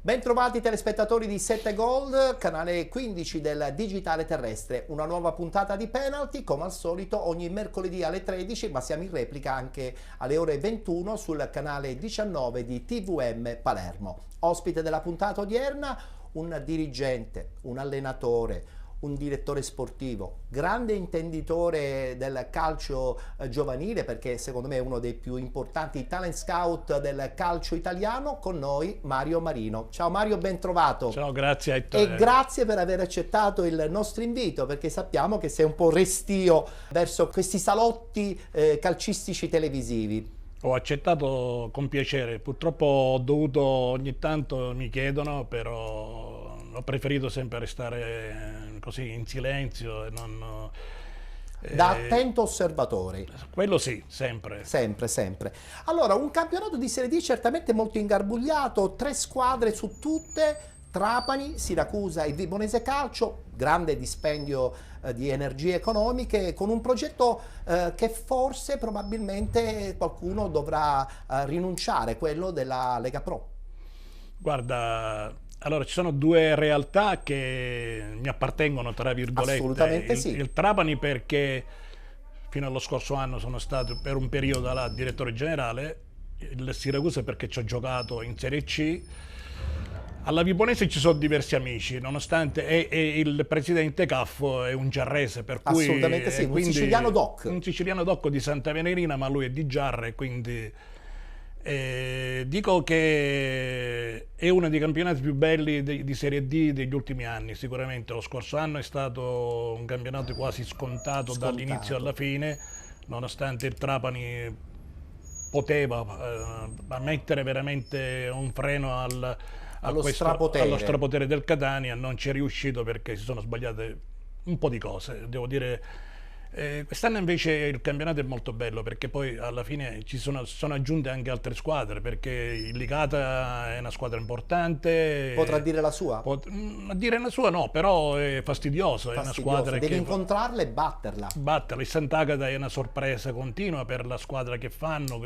Bentrovati telespettatori di 7 Gold, canale 15 del digitale terrestre. Una nuova puntata di Penalty, come al solito ogni mercoledì alle 13, ma siamo in replica anche alle ore 21 sul canale 19 di TVM Palermo. Ospite della puntata odierna, un dirigente, un allenatore, un direttore sportivo, grande intenditore del calcio giovanile, perché secondo me è uno dei più importanti talent scout del calcio italiano. Con noi Mario Marino. Ciao Mario, ben trovato. Ciao, grazie a te. E grazie per aver accettato il nostro invito, perché sappiamo che sei un po' restio verso questi salotti calcistici televisivi. Ho accettato con piacere, purtroppo ho dovuto, ogni tanto mi chiedono, però ho preferito sempre restare così in silenzio e non... Da attento osservatore. Quello sì, sempre. Sempre, sempre. Allora, un campionato di Serie D certamente molto ingarbugliato, 3 squadre su tutte, Trapani, Siracusa e Vibonese Calcio, grande dispendio di energie economiche, con un progetto che forse, probabilmente, qualcuno dovrà rinunciare, quello della Lega Pro. Guarda, allora ci sono due realtà che mi appartengono, tra virgolette. Assolutamente sì. Il Trapani, perché fino allo scorso anno sono stato per un periodo là direttore generale, il Siracusa perché ci ho giocato in Serie C. Alla Vibonese ci sono diversi amici, nonostante e il presidente Caffo è un giarrese, per cui... Assolutamente sì, un siciliano doc. Un siciliano doc di Santa Venerina, ma lui è di Giarre, quindi... dico che è uno dei campionati più belli di Serie D degli ultimi anni. Sicuramente lo scorso anno è stato un campionato quasi scontato. Dall'inizio alla fine, nonostante il Trapani poteva mettere veramente un freno allo strapotere del Catania, non ci è riuscito perché si sono sbagliate un po' di cose, devo dire. Quest'anno invece il campionato è molto bello, perché poi alla fine sono aggiunte anche altre squadre, perché il Licata è una squadra importante. Potrà dire la sua? A dire la sua no, però è fastidioso. È una squadra devi che incontrarla e batterla. Il Sant'Agata è una sorpresa continua per la squadra che fanno,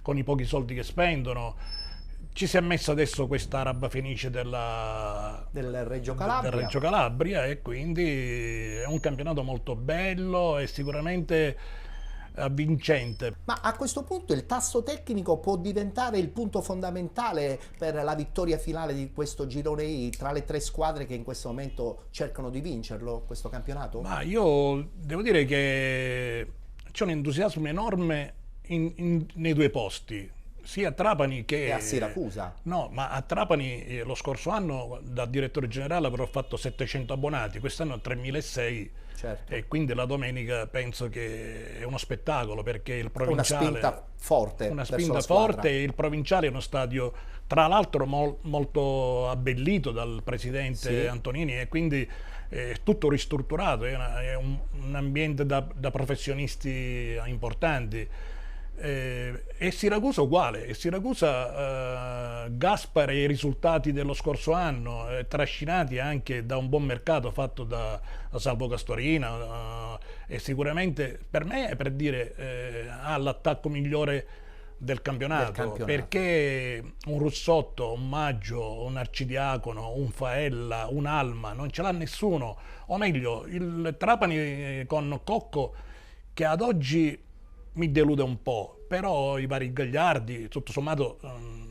con i pochi soldi che spendono. Ci si è messo adesso questa Araba Fenice del Reggio Calabria, e quindi è un campionato molto bello e sicuramente avvincente. Ma a questo punto il tasso tecnico può diventare il punto fondamentale per la vittoria finale di questo girone I tra le 3 squadre che in questo momento cercano di vincerlo, questo campionato? Ma io devo dire che c'è un entusiasmo enorme nei due posti, sia a Trapani che e a Siracusa. No, ma a Trapani lo scorso anno da direttore generale avrò fatto 700 abbonati, quest'anno 3.600. Certo. E quindi la domenica penso che è uno spettacolo, perché il provinciale... Una spinta forte. Una spinta forte, e il provinciale è uno stadio, tra l'altro, molto abbellito dal presidente Antonini, e quindi è tutto ristrutturato, è un ambiente da professionisti importanti. E Siracusa uguale, Gaspare e i risultati dello scorso anno, trascinati anche da un buon mercato fatto da Salvo Castorina, e sicuramente per me è per dire ha l'attacco migliore del campionato, perché un Russotto, un Maggio, un Arcidiacono, un Faella, un Alma non ce l'ha nessuno, o meglio il Trapani con Cocco, che ad oggi mi delude un po', però i vari Gagliardi, tutto sommato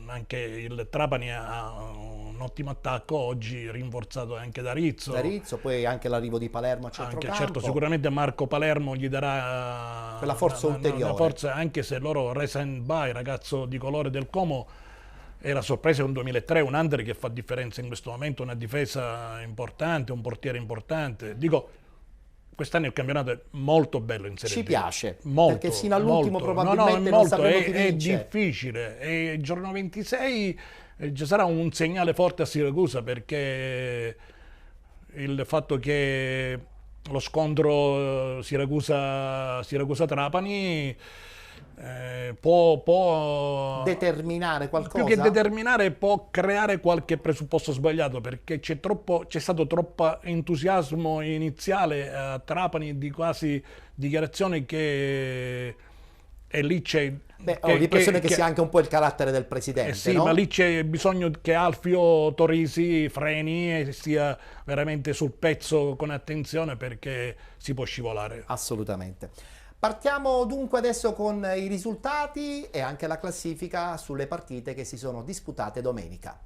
anche il Trapani ha un ottimo attacco oggi, rinforzato anche da Rizzo. Poi anche l'arrivo di Palermo a centrocampo. Certo, sicuramente Marco Palermo gli darà quella forza ulteriore. Una forza, anche se loro Resen Bay, ragazzo di colore del Como, era sorpresa con 2003, un under che fa differenza in questo momento, una difesa importante, un portiere importante. Dico, quest'anno il campionato è molto bello in Serie Ci D. piace, Molto, perché fino all'ultimo molto. probabilmente no, non molto, sapremo chi è vince. difficile. E il giorno 26 ci sarà un segnale forte a Siracusa, perché il fatto che lo scontro Siracusa-Trapani può Determinare più qualcosa? che determinare, può creare qualche presupposto sbagliato, perché c'è stato troppo entusiasmo iniziale a Trapani, di quasi dichiarazioni che e lì c'è Beh, ho l'impressione che sia anche un po' il carattere del presidente, sì, no? ma lì c'è bisogno che Alfio Torisi freni e stia veramente sul pezzo con attenzione, perché si può scivolare. Assolutamente. Partiamo dunque adesso con i risultati e anche la classifica sulle partite che si sono disputate domenica.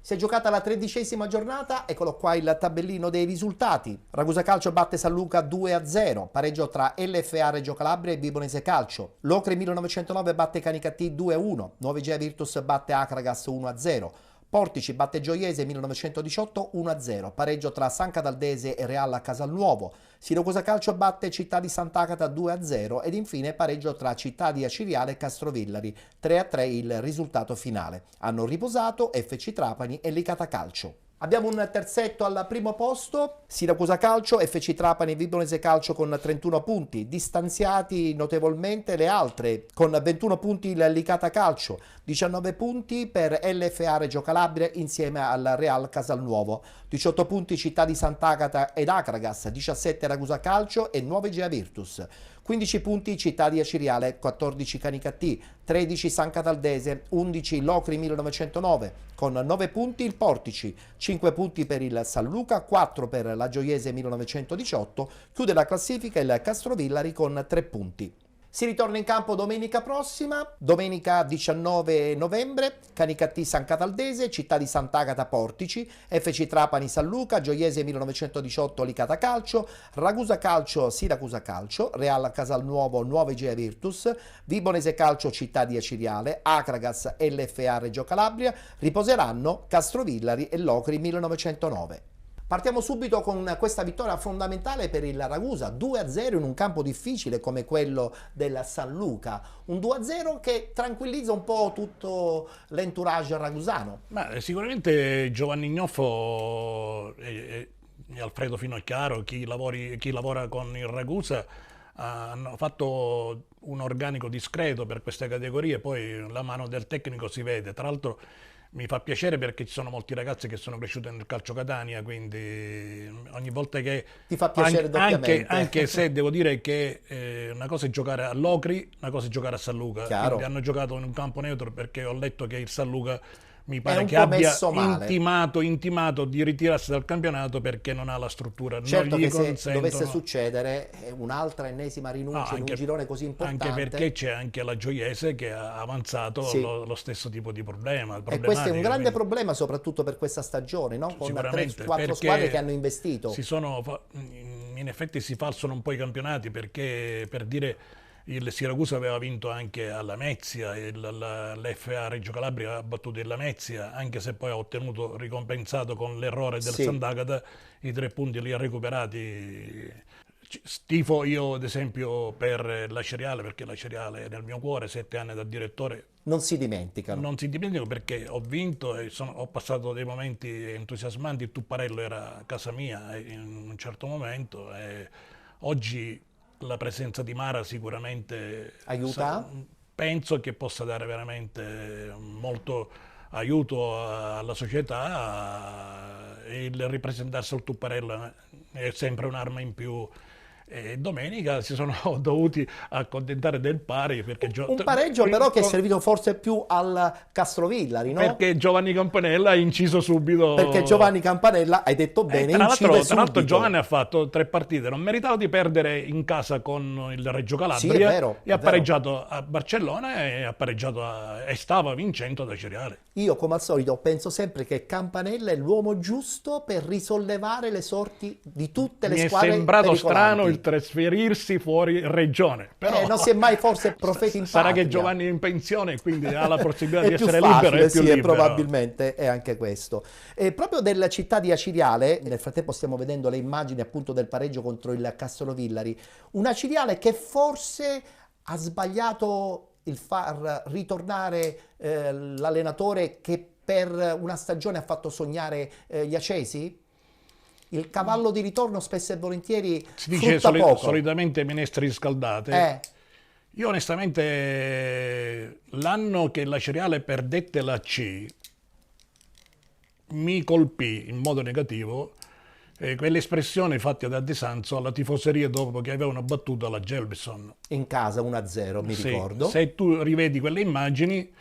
Si è giocata la 13ª giornata, eccolo qua il tabellino dei risultati. Ragusa Calcio batte San Luca 2-0, pareggio tra LFA Reggio Calabria e Vibonese Calcio. Locri 1909 batte Canicattì 2-1, Nuova Egea Virtus batte Acragas 1-0. Portici batte Gioiese 1918 1-0, pareggio tra San Cataldese e Real Casalnuovo. Siracusa Calcio batte Città di Sant'Agata 2-0 ed infine pareggio tra Città di Aciriale e Castrovillari 3-3 il risultato finale. Hanno riposato FC Trapani e Licata Calcio. Abbiamo un terzetto al primo posto, Siracusa Calcio, FC Trapani e Vibonese Calcio con 31 punti, distanziati notevolmente le altre, con 21 punti il Licata Calcio, 19 punti per LFA Reggio Calabria insieme al Real Casalnuovo, 18 punti Città di Sant'Agata ed Acragas, 17 Ragusa Calcio e Nuova Egea Virtus. 15 punti Città di Aciriale, 14 Canicattì, 13 San Cataldese, 11 Locri 1909, con 9 punti il Portici, 5 punti per il San Luca, 4 per la Gioiese 1918, chiude la classifica il Castrovillari con 3 punti. Si ritorna in campo domenica prossima, domenica 19 novembre, Canicattì San Cataldese, Città di Sant'Agata Portici, FC Trapani San Luca, Gioiese 1918 Licata Calcio, Ragusa Calcio Siracusa Calcio, Real Casalnuovo Nuova Egea Virtus, Vibonese Calcio Città di Aciriale, Acragas LFA Reggio Calabria, riposeranno Castrovillari e Locri 1909. Partiamo subito con questa vittoria fondamentale per il Ragusa, 2-0 in un campo difficile come quello del San Luca, un 2-0 che tranquillizza un po' tutto l'entourage ragusano. Ma sicuramente Giovanni Gnoffo e Alfredo Finocchiaro, chi lavora con il Ragusa, hanno fatto un organico discreto per queste categorie, poi la mano del tecnico si vede. Tra l'altro mi fa piacere perché ci sono molti ragazzi che sono cresciuti nel calcio Catania, quindi ogni volta che... Ti fa piacere doppiamente. Anche se devo dire che una cosa è giocare a Locri, una cosa è giocare a San Luca. Chiaro. Quindi hanno giocato in un campo neutro, perché ho letto che il San Luca mi È pare un che po' abbia messo male. intimato di ritirarsi dal campionato perché non ha la struttura. Certo non gli che se consentono. dovesse succedere un'altra ennesima rinuncia in un girone così importante. Anche perché c'è anche la Gioiese che ha avanzato Sì. lo stesso tipo di problema. E questo è un grande problema soprattutto per questa stagione, no? Con 3-4 squadre che hanno investito. In effetti si falsano un po' i campionati, perché, per dire, il Siracusa aveva vinto anche alla Lamezia, l'FA Reggio Calabria ha battuto il Lamezia, anche se poi ha ottenuto, ricompensato con l'errore del Sant'Agata, i 3 punti li ha recuperati. Stifo io ad esempio per la Ceriale, perché la Ceriale è nel mio cuore, 7 anni da direttore. Non si dimenticano. Non si dimenticano, perché ho vinto e ho passato dei momenti entusiasmanti. Il Tupparello era casa mia in un certo momento, e oggi la presenza di Mara sicuramente aiuta? Penso che possa dare veramente molto aiuto alla società, e il ripresentarsi al Tupparello è sempre un'arma in più. E domenica si sono dovuti accontentare del pari, perché un pareggio però che è servito forse più al Castrovillari, no? Perché Giovanni Campanella ha inciso subito. Perché Giovanni Campanella, hai detto bene, tra incide subito. l'altro Giovanni ha fatto 3 partite, non meritava di perdere in casa con il Reggio Calabria, sì, è vero, e ha pareggiato a Barcellona e ha pareggiato e stava vincendo ad Aciriale. Io come al solito penso sempre che Campanella è l'uomo giusto per risollevare le sorti di tutte le squadre. Mi è sembrato strano il trasferirsi fuori regione. Però non si è mai forse profeti in sarà patria. che Giovanni è in pensione, quindi ha la possibilità È di più essere facile, libero, è più sì, libero. probabilmente è anche questo. E proprio della città di Aciriale, nel frattempo stiamo vedendo le immagini appunto del pareggio contro il Castrovillari, una Aciriale che forse ha sbagliato il far ritornare l'allenatore che per una stagione ha fatto sognare gli acesi? Il cavallo di ritorno spesso e volentieri Si dice frutta poco. solitamente minestre riscaldate. Io onestamente l'anno che la Aciriale perdette la C mi colpì in modo negativo quell'espressione fatta da De Sanzo alla tifoseria dopo che avevano battuto la Gelbison. In casa 1-0, mi Sì, ricordo. se tu rivedi quelle immagini,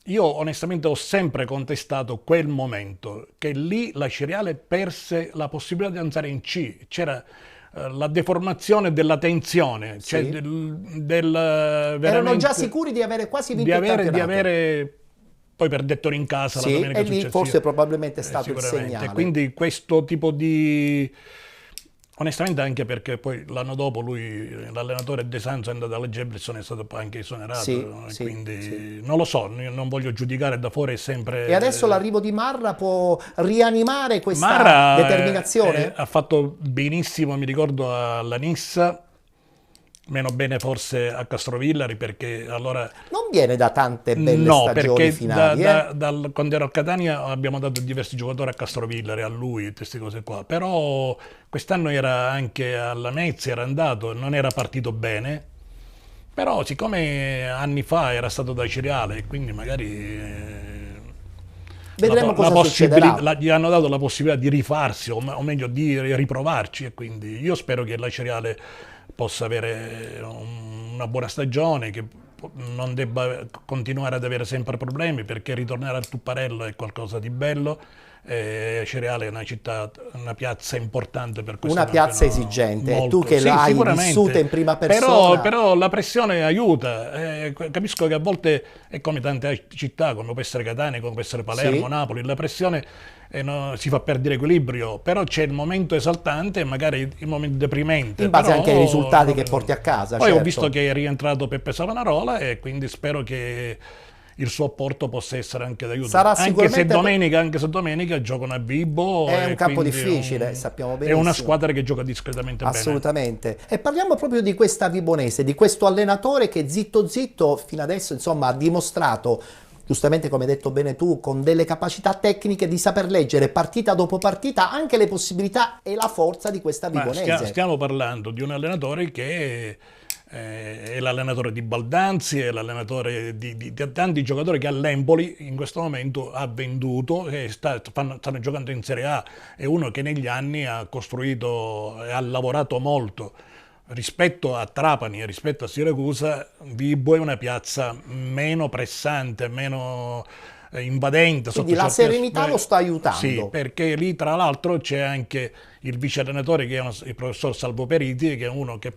io onestamente ho sempre contestato quel momento, che lì la Aciriale perse la possibilità di andare in C. C'era la deformazione della tensione, Sì. cioè Erano già sicuri di avere quasi vinto il campionato. Poi perdettero in casa la Sì, domenica e lì successiva. forse probabilmente è stato il Sicuramente. segnale. Quindi questo tipo di... Onestamente anche perché poi l'anno dopo lui, l'allenatore De Sanzo è andato alla Gelbison, è stato poi anche esonerato, Sì, quindi sì. non lo so, io non voglio giudicare da fuori, è sempre... E adesso l'arrivo di Marra può rianimare questa determinazione? Ha fatto benissimo, mi ricordo, alla Nissa, meno bene forse a Castrovillari, perché allora... Non viene da tante belle stagioni finali. Quando ero a Catania abbiamo dato diversi giocatori a Castrovillari, a lui, queste cose qua, però quest'anno era anche alla Mezzi, era andato, non era partito bene, però siccome anni fa era stato da Aciriale e quindi magari... Vedremo cosa succederà. Gli hanno dato la possibilità di rifarsi, o meglio di riprovarci, e quindi io spero che la Aciriale possa avere una buona stagione, che non debba continuare ad avere sempre problemi, perché ritornare al Tupparello è qualcosa di bello. Aciriale è una città, una piazza importante per questo. Una piazza esigente, molto. Tu che sì, l'hai vissuta in prima persona. Però la pressione aiuta, capisco che a volte è come tante città, come può essere Catania, come può essere Palermo, Sì. Napoli, la pressione si fa perdere equilibrio, però c'è il momento esaltante e magari il momento deprimente. In base però, anche ai risultati che porti a casa. Poi certo. ho visto che è rientrato Peppe Savanarola e quindi spero che il suo apporto possa essere anche d'aiuto. Sarà anche se sicuramente domenica giocano a Vibo. È un campo quindi difficile, sappiamo È benissimo. una squadra che gioca discretamente bene. Assolutamente. E parliamo proprio di questa Vibonese, di questo allenatore che zitto zitto fino adesso insomma ha dimostrato, giustamente come hai detto bene tu, con delle capacità tecniche di saper leggere partita dopo partita anche le possibilità e la forza di questa Vibonese. Stiamo parlando di un allenatore che è l'allenatore di Baldanzi, è l'allenatore di tanti giocatori che all'Empoli in questo momento ha venduto e stanno giocando in Serie A. È uno che negli anni ha costruito e ha lavorato molto. Rispetto a Trapani e rispetto a Siracusa, Vibo è una piazza meno pressante, meno invadente. Quindi la serenità lo sta aiutando. Sì, perché lì tra l'altro c'è anche il vice allenatore che è il professor Salvo Periti, che è uno che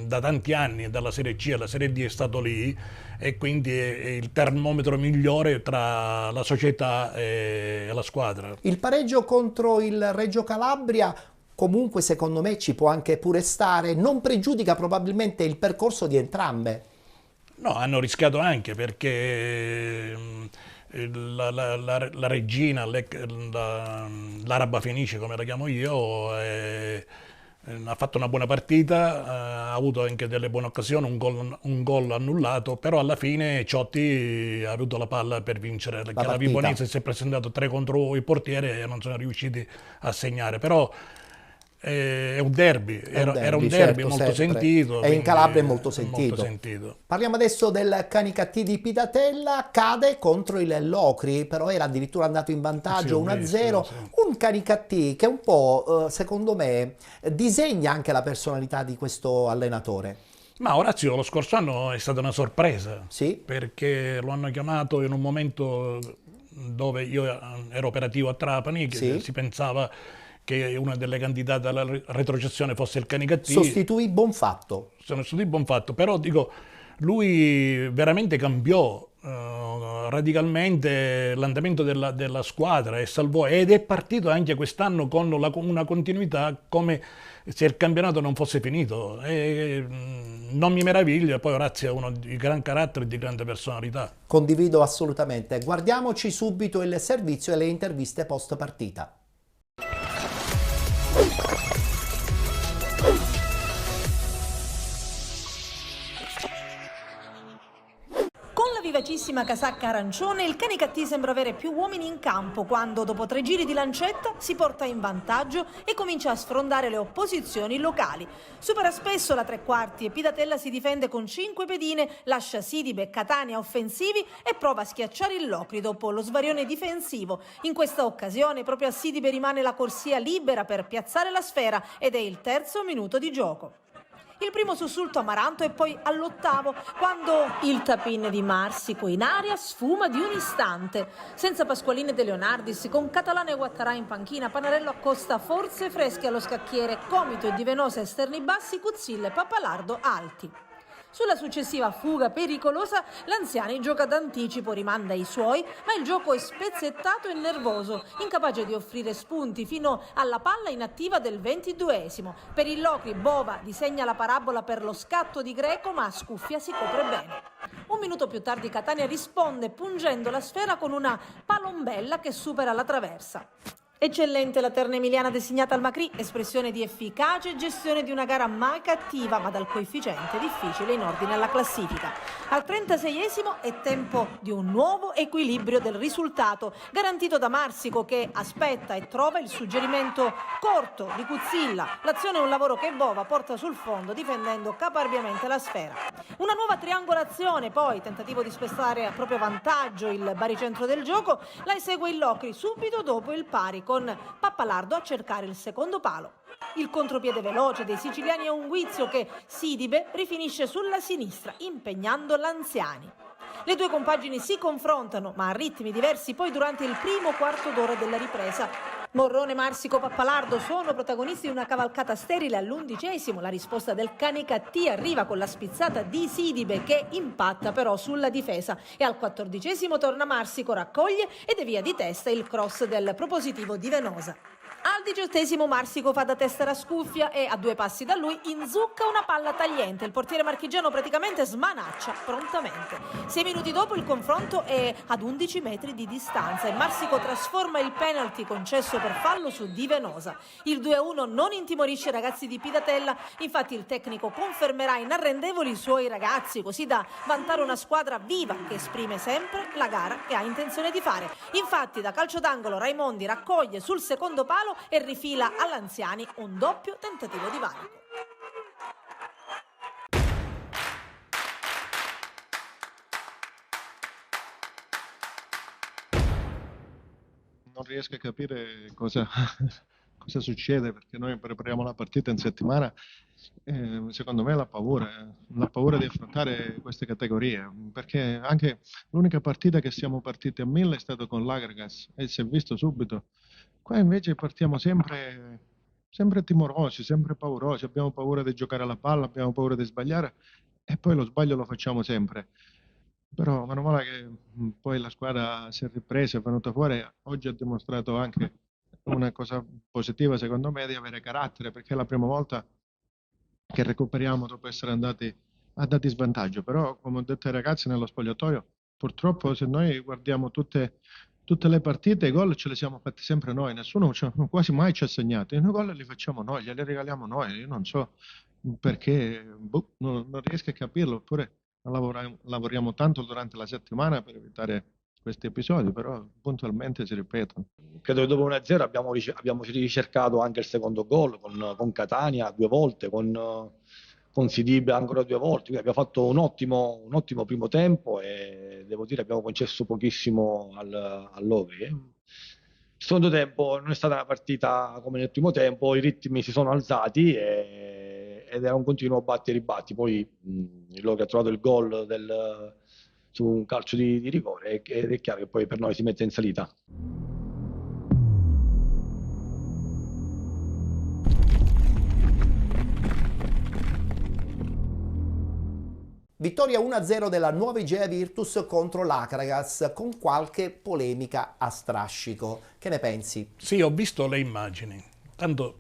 da tanti anni dalla Serie C alla Serie D è stato lì, e quindi è il termometro migliore tra la società e la squadra. Il pareggio contro il Reggio Calabria comunque secondo me ci può anche pure stare, non pregiudica probabilmente il percorso di entrambe. No, hanno rischiato anche perché la regina, l'Araba Fenice come la chiamo io, ha fatto una buona partita, ha avuto anche delle buone occasioni, un gol annullato, però alla fine Ciotti ha avuto la palla per vincere, perché la Vibonese si è presentato 3 contro il portiere e non sono riusciti a segnare, però è un derby, era un derby certo, molto sempre. sentito. E in Calabria è molto sentito. Parliamo adesso del Canicattì di Pidatella, cade contro il Locri, però era addirittura andato in vantaggio 1-0. Sì. Un Canicattì che un po', secondo me, disegna anche la personalità di questo allenatore. Ma Orazio lo scorso anno è stata una sorpresa, Sì. perché lo hanno chiamato in un momento dove io ero operativo a Trapani, che Sì. si pensava che una delle candidate alla retrocessione fosse il Canicattì. Sostituì Bonfatto. Sono stati Bonfatto, però dico, lui veramente cambiò radicalmente l'andamento della squadra e salvò, ed è partito anche quest'anno con una continuità come se il campionato non fosse finito. Non mi meraviglia, poi Orazio è uno di gran carattere e di grande personalità. Condivido assolutamente. Guardiamoci subito il servizio e le interviste post partita. Vivacissima casacca arancione, il Canicattì sembra avere più uomini in campo quando, dopo 3 giri di lancetta, si porta in vantaggio e comincia a sfrondare le opposizioni locali. Supera spesso la tre quarti e Pidatella si difende con 5 pedine, lascia Sidibe e Catania offensivi e prova a schiacciare il Locri dopo lo svarione difensivo. In questa occasione proprio a Sidibe rimane la corsia libera per piazzare la sfera ed è il terzo minuto di gioco. Il primo sussulto amaranto e poi all'8º, quando il tap-in di Marsico in aria sfuma di un istante. Senza Pasqualini e De Leonardis, con Catalano e Guattarà in panchina, Panarello accosta forze fresche allo scacchiere, Comito e Di Venosa esterni bassi, Cuzzille e Pappalardo alti. Sulla successiva fuga pericolosa, Lanziani gioca d'anticipo, rimanda i suoi, ma il gioco è spezzettato e nervoso, incapace di offrire spunti fino alla palla inattiva del 22esimo. Per il Locri, Bova disegna la parabola per lo scatto di Greco, ma a scuffia si copre bene. Un minuto più tardi Catania risponde pungendo la sfera con una palombella che supera la traversa. Eccellente la terna emiliana designata al Macri, espressione di efficace gestione di una gara mai cattiva, ma dal coefficiente difficile in ordine alla classifica. Al 36esimo è tempo di un nuovo equilibrio del risultato, garantito da Marsico che aspetta e trova il suggerimento corto di Cuzzilla. L'azione è un lavoro che Bova porta sul fondo difendendo caparbiamente la sfera. Una nuova triangolazione, poi tentativo di spostare a proprio vantaggio il baricentro del gioco, la esegue il Locri subito dopo il pari, con Pappalardo a cercare il secondo palo. Il contropiede veloce dei siciliani è un guizzo che Sidibe rifinisce sulla sinistra, impegnando Lanziani. Le due compagini si confrontano, ma a ritmi diversi poi durante il primo quarto d'ora della ripresa. Morrone, Marsico, Pappalardo sono protagonisti di una cavalcata sterile all'11esimo. La risposta del Canicattì arriva con la spizzata di Sidibe che impatta però sulla difesa e al 14esimo torna Marsico, raccoglie e devia di testa il cross del propositivo Di Venosa. Al 18esimo Marsico fa da testa a scuffia e a 2 passi da lui inzucca una palla tagliente. Il portiere marchigiano praticamente smanaccia prontamente. 6 minuti dopo il confronto è ad 11 metri di distanza e Marsico trasforma il penalty concesso per fallo su Di Venosa. Il 2-1 non intimorisce i ragazzi di Pidatella, infatti il tecnico confermerà inarrendevoli i suoi ragazzi, così da vantare una squadra viva che esprime sempre la gara che ha intenzione di fare. Infatti da calcio d'angolo Raimondi raccoglie sul secondo palo e rifila a Lanziani un doppio tentativo di valico. Non riesco a capire cosa succede, perché noi prepariamo la partita in settimana. Secondo me la paura di affrontare queste categorie, perché anche l'unica partita che siamo partiti a 1000 è stato con l'Agragas e si è visto subito. Qua invece partiamo sempre timorosi, sempre paurosi, abbiamo paura di giocare alla palla, abbiamo paura di sbagliare e poi lo sbaglio lo facciamo sempre. Però meno male che poi la squadra si è ripresa, è venuta fuori, oggi ha dimostrato anche una cosa positiva secondo me, di avere carattere, perché è la prima volta che recuperiamo dopo essere andati in svantaggio. Però come ho detto ai ragazzi nello spogliatoio, purtroppo se noi guardiamo tutte le partite, i gol ce li siamo fatti sempre noi, nessuno quasi mai ci ha segnato, i gol li facciamo noi, glieli regaliamo noi. Io non so perché, non riesco a capirlo, oppure lavoriamo tanto durante la settimana per evitare questi episodi, però puntualmente si ripetono. Credo che dopo 1-0 abbiamo ricercato anche il secondo gol con Catania 2 volte, con Sidibe ancora 2 volte, quindi abbiamo fatto un ottimo primo tempo e devo dire abbiamo concesso pochissimo all'Ovri. Il secondo tempo non è stata una partita come nel primo tempo, i ritmi si sono alzati ed era un continuo batti e ribatti. Poi l'Ovri ha trovato il gol su un calcio di rigore ed è chiaro che poi per noi si mette in salita. Vittoria 1-0 della nuova Igea Virtus contro l'Akragas, con qualche polemica a strascico. Che ne pensi? Sì, ho visto le immagini. Tanto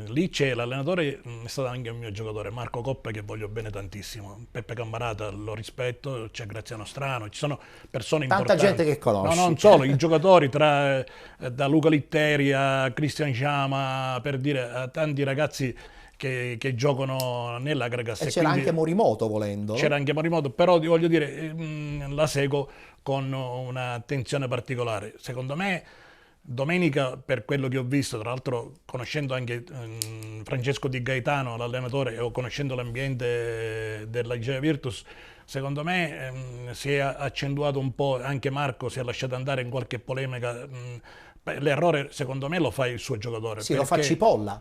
lì c'è l'allenatore, è stato anche un mio giocatore, Marco Coppa, che voglio bene tantissimo. Peppe Cammarata lo rispetto, c'è Graziano Strano, ci sono persone Tanta importanti. gente che conosci. No, non solo, i giocatori, da Luca Litteri a Cristian Sciama, per dire, a tanti ragazzi che giocano nell'Akragas. E c'era quindi anche Morimoto, volendo. c'era anche Morimoto, però ti voglio dire, la seguo con un'attenzione particolare. Secondo me domenica, per quello che ho visto, tra l'altro conoscendo anche Francesco Di Gaetano, l'allenatore, o conoscendo l'ambiente della Igea Virtus, secondo me si è accentuato un po', anche Marco si è lasciato andare in qualche polemica. L'errore secondo me lo fa il suo giocatore. Sì, lo fa Cipolla.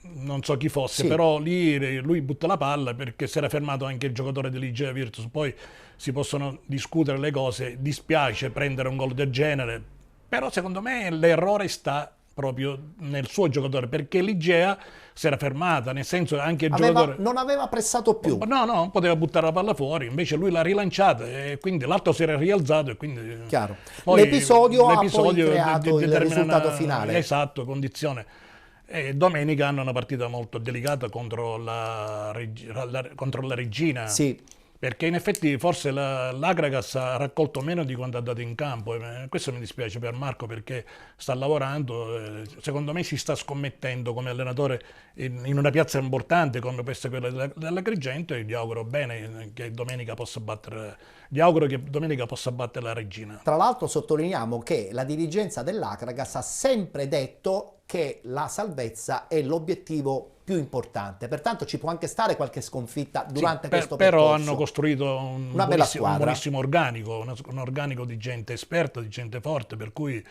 Non so chi fosse, Sì. però lì lui butta la palla, perché si era fermato anche il giocatore dell'Igea Virtus. Poi si possono discutere le cose, dispiace prendere un gol del genere, però secondo me l'errore sta proprio nel suo giocatore, perché l'Igea si era fermata, nel senso anche il giocatore Non aveva pressato più. no, poteva buttare la palla fuori, invece lui l'ha rilanciata e quindi l'altro si era rialzato e quindi Chiaro. poi L'episodio ha poi creato il determina risultato finale. Esatto, condizione. E domenica hanno una partita molto delicata contro la Regina. Sì. Perché in effetti forse l'Akragas ha raccolto meno di quanto ha dato in campo. E questo mi dispiace per Marco, perché sta lavorando, secondo me si sta scommettendo come allenatore in una piazza importante come questa, quella dell'Agrigento, e gli auguro bene che domenica possa battere. Gli auguro che domenica possa battere la Regina. Tra l'altro sottolineiamo che la dirigenza dell'Akragas ha sempre detto che la salvezza è l'obiettivo più importante, pertanto ci può anche stare qualche sconfitta durante questo però percorso. hanno costruito un buonissimo organico, un organico di gente esperta, di gente forte, per cui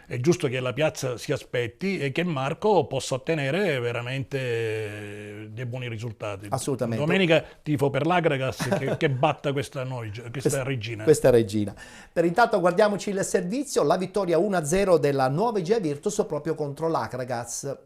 è giusto che la piazza si aspetti e che Marco possa ottenere veramente dei buoni risultati. Assolutamente. Domenica tifo per l'Akragas che batta questa Regina. Questa Regina. Per intanto guardiamoci il servizio, la vittoria 1-0 della nuova Igea Virtus proprio contro l'Akragas.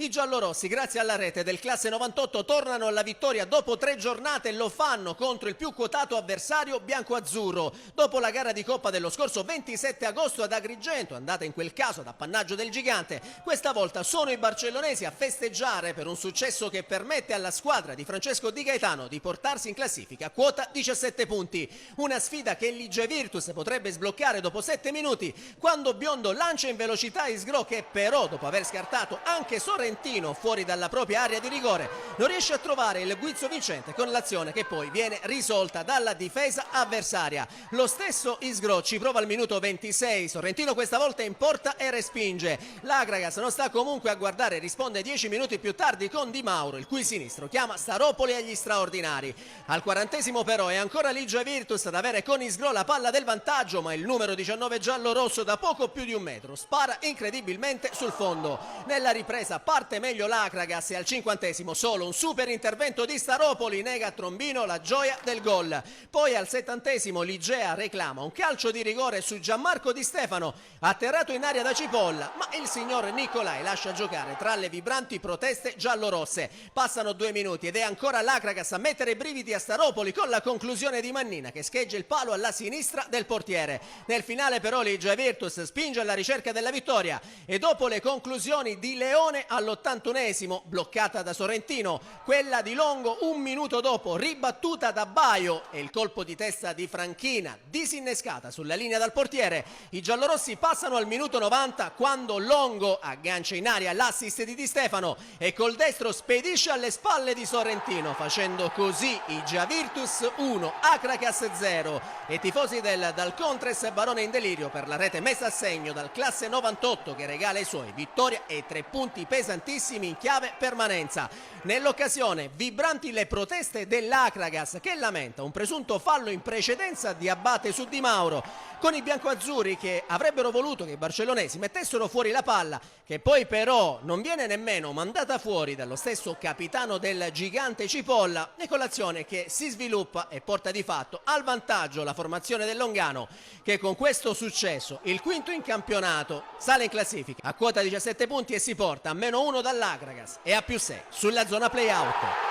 I giallorossi, grazie alla rete del classe 98, tornano alla vittoria dopo 3 giornate e lo fanno contro il più quotato avversario bianco-azzurro. Dopo la gara di Coppa dello scorso 27 agosto ad Agrigento, andata in quel caso ad appannaggio del Gigante, questa volta sono i barcellonesi a festeggiare per un successo che permette alla squadra di Francesco Di Gaetano di portarsi in classifica a quota 17 punti. Una sfida che l'Igea Virtus potrebbe sbloccare dopo 7 minuti, quando Biondo lancia in velocità Isgro, che però, dopo aver scartato anche Sorrentino fuori dalla propria area di rigore, non riesce a trovare il guizzo vincente, con l'azione che poi viene risolta dalla difesa avversaria. Lo stesso Isgro ci prova al minuto 26, Sorrentino questa volta in porta e respinge. L'Akragas non sta comunque a guardare, risponde 10 minuti più tardi con Di Mauro, il cui sinistro chiama Staropoli agli straordinari. Al 40° però è ancora l'Igea Virtus ad avere con Isgro la palla del vantaggio, ma il numero 19 giallo-rosso, da poco più di 1 metro, spara incredibilmente sul fondo. Nella ripresa parte meglio l'Akragas e al 50° solo un super intervento di Staropoli nega a Trombino la gioia del gol. Poi al 70° l'Igea reclama un calcio di rigore su Gianmarco Di Stefano, atterrato in aria da Cipolla, ma il signor Nicolai lascia giocare tra le vibranti proteste giallorosse. Passano 2 minuti ed è ancora l'Akragas a mettere i brividi a Staropoli, con la conclusione di Mannina che scheggia il palo alla sinistra del portiere. Nel finale però l'Igea Virtus spinge alla ricerca della vittoria e dopo le conclusioni di Leone all'81°, bloccata da Sorrentino, quella di Longo 1 minuto dopo ribattuta da Baio e il colpo di testa di Franchina disinnescata sulla linea dal portiere, i giallorossi passano al minuto 90 quando Longo aggancia in aria l'assist di Di Stefano e col destro spedisce alle spalle di Sorrentino, facendo così Igea Virtus 1, Akragas 0, e tifosi del Dal Contres Barone in delirio per la rete messa a segno dal classe 98 che regala ai suoi vittoria e 3 punti pesantissimi in chiave permanenza. Nell'occasione vibranti le proteste dell'Akragas, che lamenta un presunto fallo in precedenza di Abate su Di Mauro. con i biancoazzurri che avrebbero voluto che i barcellonesi mettessero fuori la palla, che poi però non viene nemmeno mandata fuori dallo stesso capitano del gigante Cipolla, e con l'azione che si sviluppa e porta di fatto al vantaggio la formazione del Longano, che con questo successo, il quinto in campionato, sale in classifica a quota 17 punti e si porta a -1 dall'Agragas e a +6 sulla zona play-out.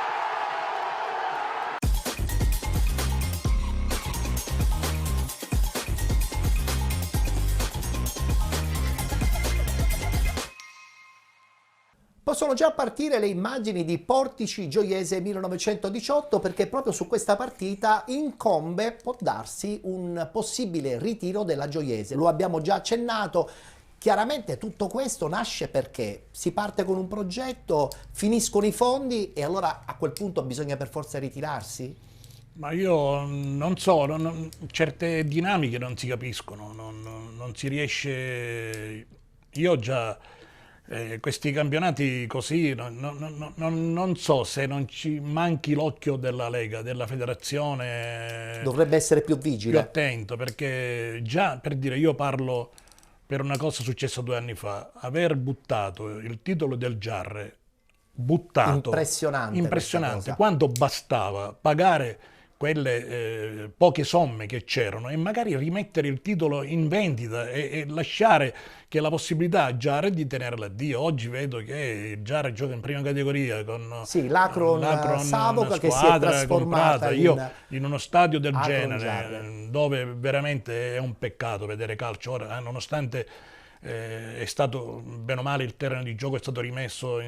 Possono già partire le immagini di Portici Gioiese 1918, perché proprio su questa partita incombe, può darsi, un possibile ritiro della Gioiese. Lo abbiamo già accennato. Chiaramente tutto questo nasce perché si parte con un progetto, finiscono i fondi e allora a quel punto bisogna per forza ritirarsi? Ma io non so, certe dinamiche non si capiscono, non si riesce. Io già questi campionati così non so se non ci manchi l'occhio della Lega, della federazione. Dovrebbe essere più vigile. Più attento, perché già, per dire, io parlo per una cosa successa 2 anni fa, aver buttato il titolo del Giarre, impressionante, quando bastava pagare quelle poche somme che c'erano e magari rimettere il titolo in vendita e lasciare che la possibilità a Giarre di tenerla a Dio. Oggi vedo che Giarre gioca in prima categoria con l'Acron Savoca, che si è trasformata in uno stadio del Acron genere, Giarre, dove veramente è un peccato vedere calcio. Ora, nonostante è stato, bene o male, il terreno di gioco è stato rimesso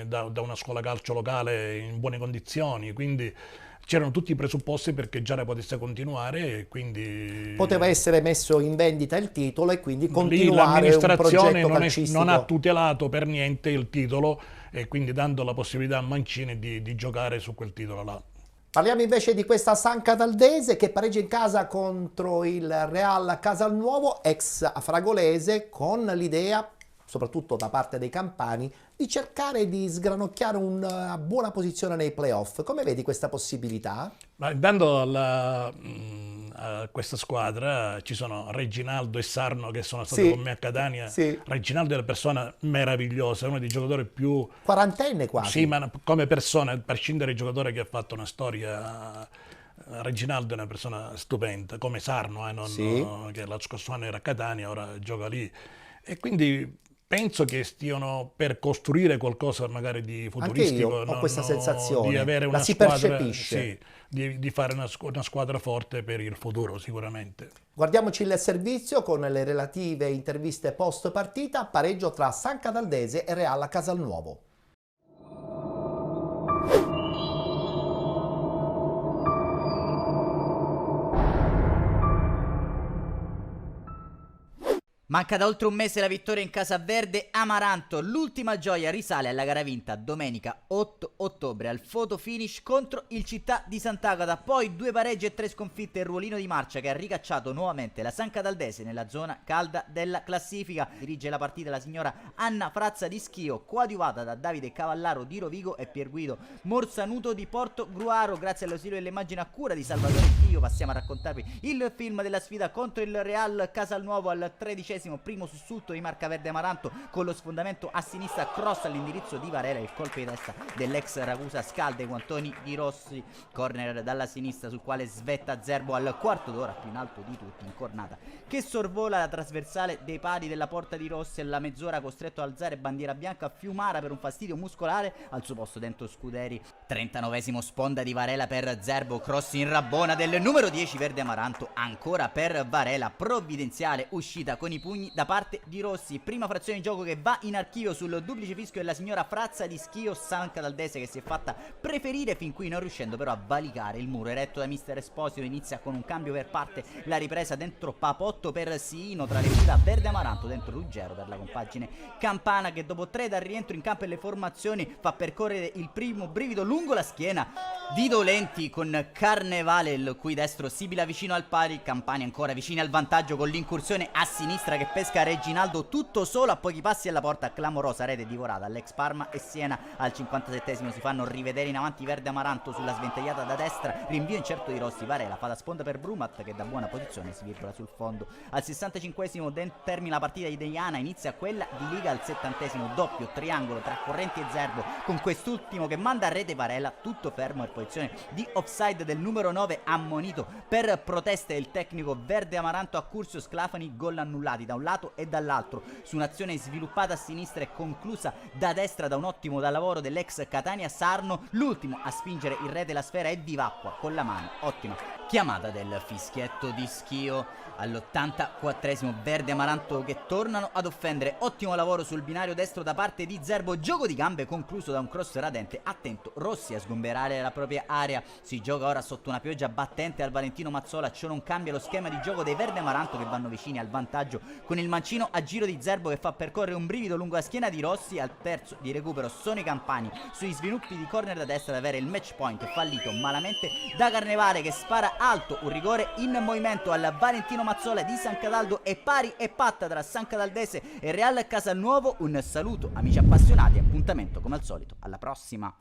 da una scuola calcio locale in buone condizioni, quindi c'erano tutti i presupposti perché Giarre potesse continuare, e quindi poteva essere messo in vendita il titolo e quindi continuare un progetto calcistico. Non ha tutelato per niente il titolo, e quindi dando la possibilità a Mancini di giocare su quel titolo là. Parliamo invece di questa San Cataldese che pareggia in casa contro il Real Casalnuovo, ex fragolese, con l'idea, soprattutto da parte dei campani, di cercare di sgranocchiare una buona posizione nei playoff. Come vedi questa possibilità? Ma dando a questa squadra ci sono Reginaldo e Sarno, che sono stati con me a Catania. Sì. Reginaldo è una persona meravigliosa, è uno dei giocatori più... quarantenne quasi. Sì, ma come persona, a prescindere dal giocatore che ha fatto una storia... Reginaldo è una persona stupenda, come Sarno, che lo scorso anno era a Catania, ora gioca lì. E quindi penso che stiano per costruire qualcosa magari di futuristico. Anche io ho questa sensazione, di avere una si squadra, percepisce. Sì, di fare una squadra forte per il futuro sicuramente. Guardiamoci il servizio con le relative interviste post partita. Pareggio tra San Cataldese e Real Casalnuovo. Manca da oltre un mese la vittoria in casa verde Amaranto. L'ultima gioia risale alla gara vinta domenica 8 ottobre al photo finish contro il Città di Sant'Agata. Poi 2 pareggi e 3 sconfitte, il ruolino di marcia che ha ricacciato nuovamente la San Cataldese nella zona calda della classifica. Dirige la partita la signora Anna Frazza di Schio, coadiuvata da Davide Cavallaro di Rovigo e Pierguido Morsanuto di Porto Gruaro. Grazie all'ausilio dell'immagine a cura di Salvatore Schio passiamo a raccontarvi il film della sfida contro il Real Casalnuovo al 13° primo sussulto di Marca Verde Amaranto, con lo sfondamento a sinistra, cross all'indirizzo di Varela, il colpo di testa dell'ex Ragusa scalda i guantoni di Rossi, corner dalla sinistra sul quale svetta Zerbo al quarto d'ora, più in alto di tutti, incornata che sorvola la trasversale dei pali della porta di Rossi. Alla mezz'ora costretto a alzare bandiera bianca Fiumara per un fastidio muscolare, al suo posto dentro Scuderi. 39° sponda di Varela per Zerbo, cross in rabbona del numero 10 Verde Amaranto, ancora per Varela, provvidenziale uscita con i pugni da parte di Rossi. Prima frazione di gioco che va in archivio sul duplice fischio della signora Frazza di Schio. San Cataldese che si è fatta preferire fin qui, non riuscendo però a valicare il muro eretto da mister Esposito. Inizia con un cambio per parte la ripresa dentro Papotto per Siino, tra le fila Verde Amaranto dentro Ruggero per la compagine Campana, che dopo 3 dal rientro in campo e le formazioni fa percorrere il primo brivido lungo la schiena di Dolenti con Carnevale, il cui destro sibila vicino al pari. Campani ancora vicini al vantaggio con l'incursione a sinistra che pesca Reginaldo tutto solo a pochi passi alla porta, clamorosa rete divorata. L'ex Parma e Siena al 57esimo si fanno rivedere in avanti. Verde Amaranto sulla sventagliata da destra, rinvio incerto di Rossi, Varela fa da sponda per Brumat che da buona posizione si virgola sul fondo. Al 65esimo termina la partita di Deiana, inizia quella di Liga al 70esimo, doppio triangolo tra Correnti e Zerbo, con quest'ultimo che manda a rete Varela, tutto fermo in posizione di offside del numero 9 ammonito per proteste del tecnico Verde Amaranto a Curzio Sclafani. Gol annullati da un lato e dall'altro su un'azione sviluppata a sinistra e conclusa da destra da un ottimo lavoro dell'ex Catania Sarno. L'ultimo a spingere in rete la sfera è Vivacqua con la mano, ottima chiamata del fischietto di Schio. All'84esimo Verde Amaranto che tornano ad offendere, ottimo lavoro sul binario destro da parte di Zerbo, gioco di gambe concluso da un cross radente, attento Rossi a sgomberare la propria area. Si gioca ora sotto una pioggia battente al Valentino Mazzola, ciò non cambia lo schema di gioco dei Verde Amaranto che vanno vicini al vantaggio con il mancino a giro di Zerbo che fa percorrere un brivido lungo la schiena di Rossi. Al terzo di recupero sono i Campani sui sviluppi di corner da destra ad avere il match point fallito malamente da Carnevale che spara alto, un rigore in movimento al Valentino Mazzola di San Cataldo e pari e patta tra San Cataldese e Real Casalnuovo. Un saluto amici appassionati, appuntamento come al solito alla prossima.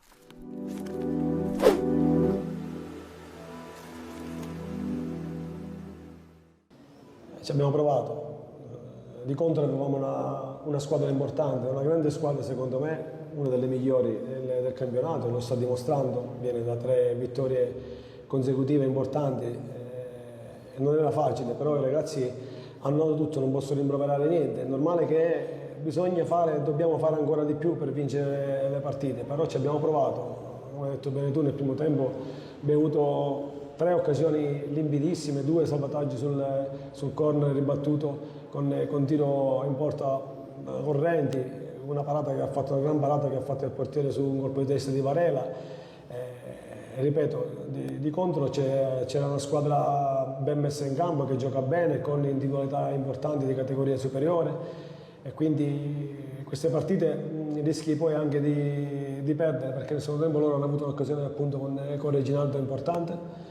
Ci abbiamo provato, di contro avevamo una squadra importante, una grande squadra secondo me, una delle migliori del campionato, lo sta dimostrando, viene da 3 vittorie consecutive importanti. Non era facile, però i ragazzi hanno dato tutto, non posso rimproverare niente. È normale che bisogna fare, dobbiamo fare ancora di più per vincere le partite, però ci abbiamo provato. Come hai detto bene tu, nel primo tempo abbiamo avuto 3 occasioni limpidissime, 2 salvataggi sul corner ribattuto con tiro in porta Correnti, una gran parata che ha fatto il portiere su un colpo di testa di Varela. Ripeto, di contro c'era una squadra ben messa in campo che gioca bene con individualità importanti di categoria superiore e quindi queste partite rischi poi anche di perdere perché nel secondo tempo loro hanno avuto un'occasione appunto con Reginaldo importante.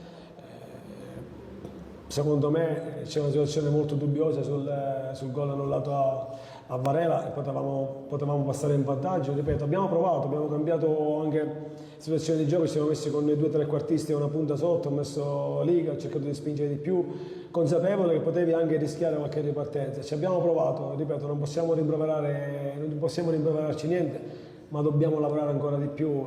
Secondo me c'è una situazione molto dubbiosa sul gol annullato a Varela e potevamo passare in vantaggio. Ripeto, abbiamo provato, abbiamo cambiato anche situazioni di gioco, ci siamo messi con i 2 trequartisti e una punta sotto, ho messo Liga, ho cercato di spingere di più, consapevole che potevi anche rischiare qualche ripartenza. Ci abbiamo provato, ripeto, non possiamo rimproverarci niente, ma dobbiamo lavorare ancora di più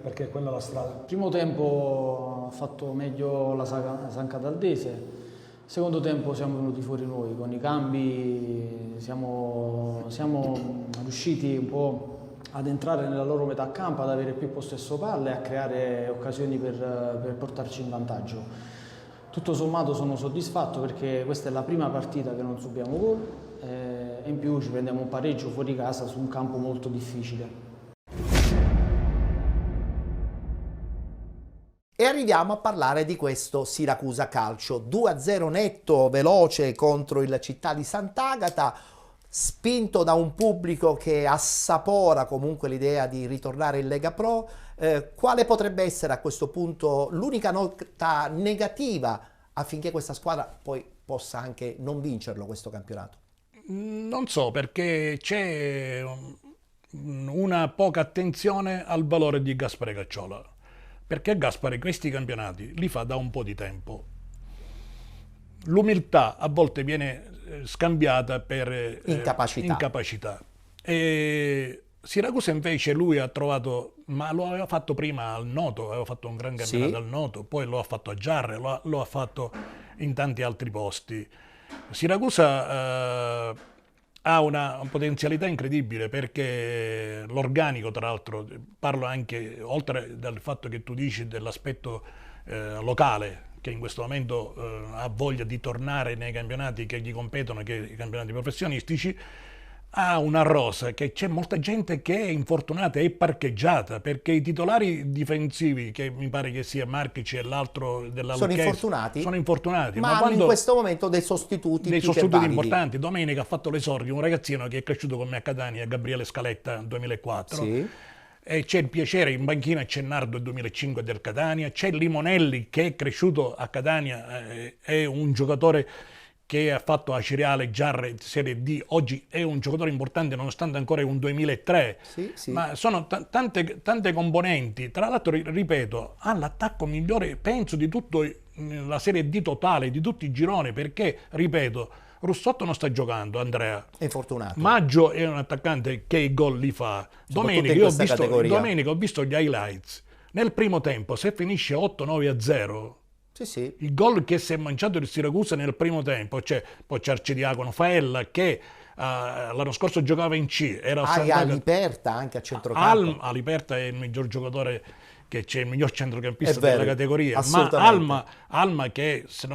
perché quella è la strada. Primo tempo ha fatto meglio la San Cataldese. Secondo tempo siamo venuti fuori noi, con i cambi siamo riusciti un po' ad entrare nella loro metà campo, ad avere più possesso palle e a creare occasioni per portarci in vantaggio. Tutto sommato sono soddisfatto perché questa è la prima partita che non subiamo gol e in più ci prendiamo un pareggio fuori casa su un campo molto difficile. E arriviamo a parlare di questo Siracusa Calcio, 2-0 netto, veloce contro il Città di Sant'Agata, spinto da un pubblico che assapora comunque l'idea di ritornare in Lega Pro. Quale potrebbe essere a questo punto l'unica nota negativa affinché questa squadra poi possa anche non vincerlo questo campionato? Non so, perché c'è una poca attenzione al valore di Gaspare Cacciola. Perché Gaspare questi campionati li fa da un po' di tempo. L'umiltà a volte viene scambiata per incapacità. E Siracusa invece lui ha trovato, ma lo aveva fatto prima al Noto, aveva fatto un gran campionato al Noto, poi lo ha fatto a Giarre, lo ha fatto in tanti altri posti. Siracusa ha una potenzialità incredibile perché l'organico, tra l'altro, parlo anche, oltre dal fatto che tu dici dell'aspetto locale, che in questo momento ha voglia di tornare nei campionati che gli competono, che i campionati professionistici, ha una rosa che c'è molta gente che è infortunata e parcheggiata perché i titolari difensivi, che mi pare che sia Marchici e l'altro della Lucchese, sono infortunati, ma hanno in questo momento dei sostituti importanti. Domenica ha fatto l'esordio un ragazzino che è cresciuto con me a Catania, Gabriele Scaletta, 2004. E c'è il piacere, in banchina c'è Nardo 2005 del Catania, c'è Limonelli che è cresciuto a Catania, è un giocatore che ha fatto a Ciriale già Serie D, oggi è un giocatore importante nonostante ancora è un 2003, Sì. ma sono tante componenti. Tra l'altro, ripeto, ha l'attacco migliore, penso, di tutta la Serie D totale, di tutti i gironi, perché, ripeto, Russotto non sta giocando, Andrea. È infortunato. Maggio è un attaccante che i gol li fa. Soprattutto in questa categoria. Domenica ho visto gli highlights. Nel primo tempo, se finisce 8-9-0, Sì. il gol che si è mangiato il Siracusa nel primo tempo, poi c'è Arcidiacono, Faella che l'anno scorso giocava in C, era Aliperta anche a centrocampo. Aliperta è il miglior giocatore che c'è, il miglior centrocampista È vero, della categoria, assolutamente. ma Alma che se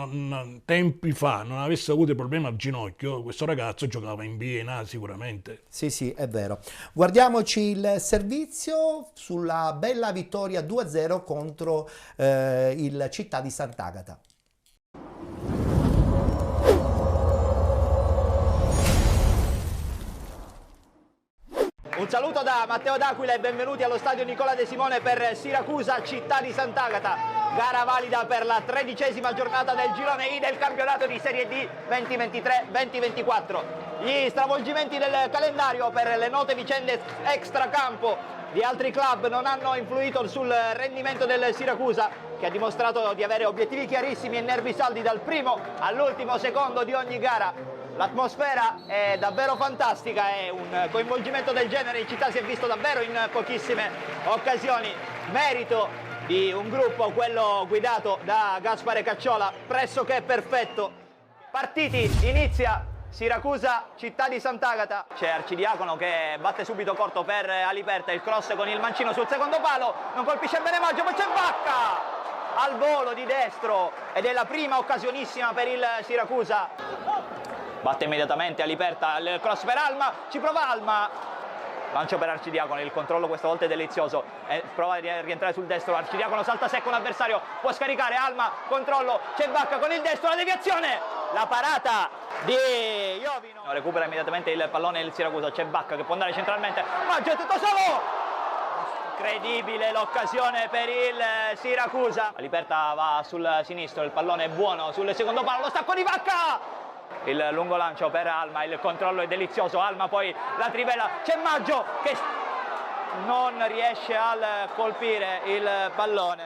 tempi fa non avesse avuto problemi al ginocchio, questo ragazzo giocava in B e in A sicuramente. Sì, è vero. Guardiamoci il servizio sulla bella vittoria 2-0 contro il Città di Sant'Agata. Un saluto da Matteo D'Aquila e benvenuti allo stadio Nicola De Simone per Siracusa Città di Sant'Agata. Gara valida per la 13ª giornata del girone I del campionato di Serie D 2023-2024. Gli stravolgimenti del calendario per le note vicende extracampo di altri club non hanno influito sul rendimento del Siracusa, che ha dimostrato di avere obiettivi chiarissimi e nervi saldi dal primo all'ultimo secondo di ogni gara. L'atmosfera è davvero fantastica e un coinvolgimento del genere in città si è visto davvero in pochissime occasioni. Merito di un gruppo, quello guidato da Gaspare Cacciola, pressoché perfetto. Partiti, inizia Siracusa, Città di Sant'Agata. C'è Arcidiacono che batte subito corto per Aliperta, il cross con il mancino sul secondo palo, non colpisce bene Maggio, poi c'è Bacca al volo di destro ed è la prima occasionissima per il Siracusa. Batte immediatamente Aliperta, il cross per Alma, ci prova Alma, lancio per Arcidiacono, il controllo questa volta è delizioso, prova a rientrare sul destro, Arcidiacono salta secco l'avversario, può scaricare Alma, controllo, c'è Bacca con il destro, la deviazione, la parata di Iovino, recupera immediatamente il pallone il Siracusa, c'è Bacca che può andare centralmente, Maggio è tutto solo! Incredibile l'occasione per il Siracusa. Aliperta va sul sinistro, il pallone è buono sul secondo palo, lo stacco di Bacca! Il lungo lancio per Alma, il controllo è delizioso, Alma poi la trivela, c'è Maggio che non riesce a colpire il pallone,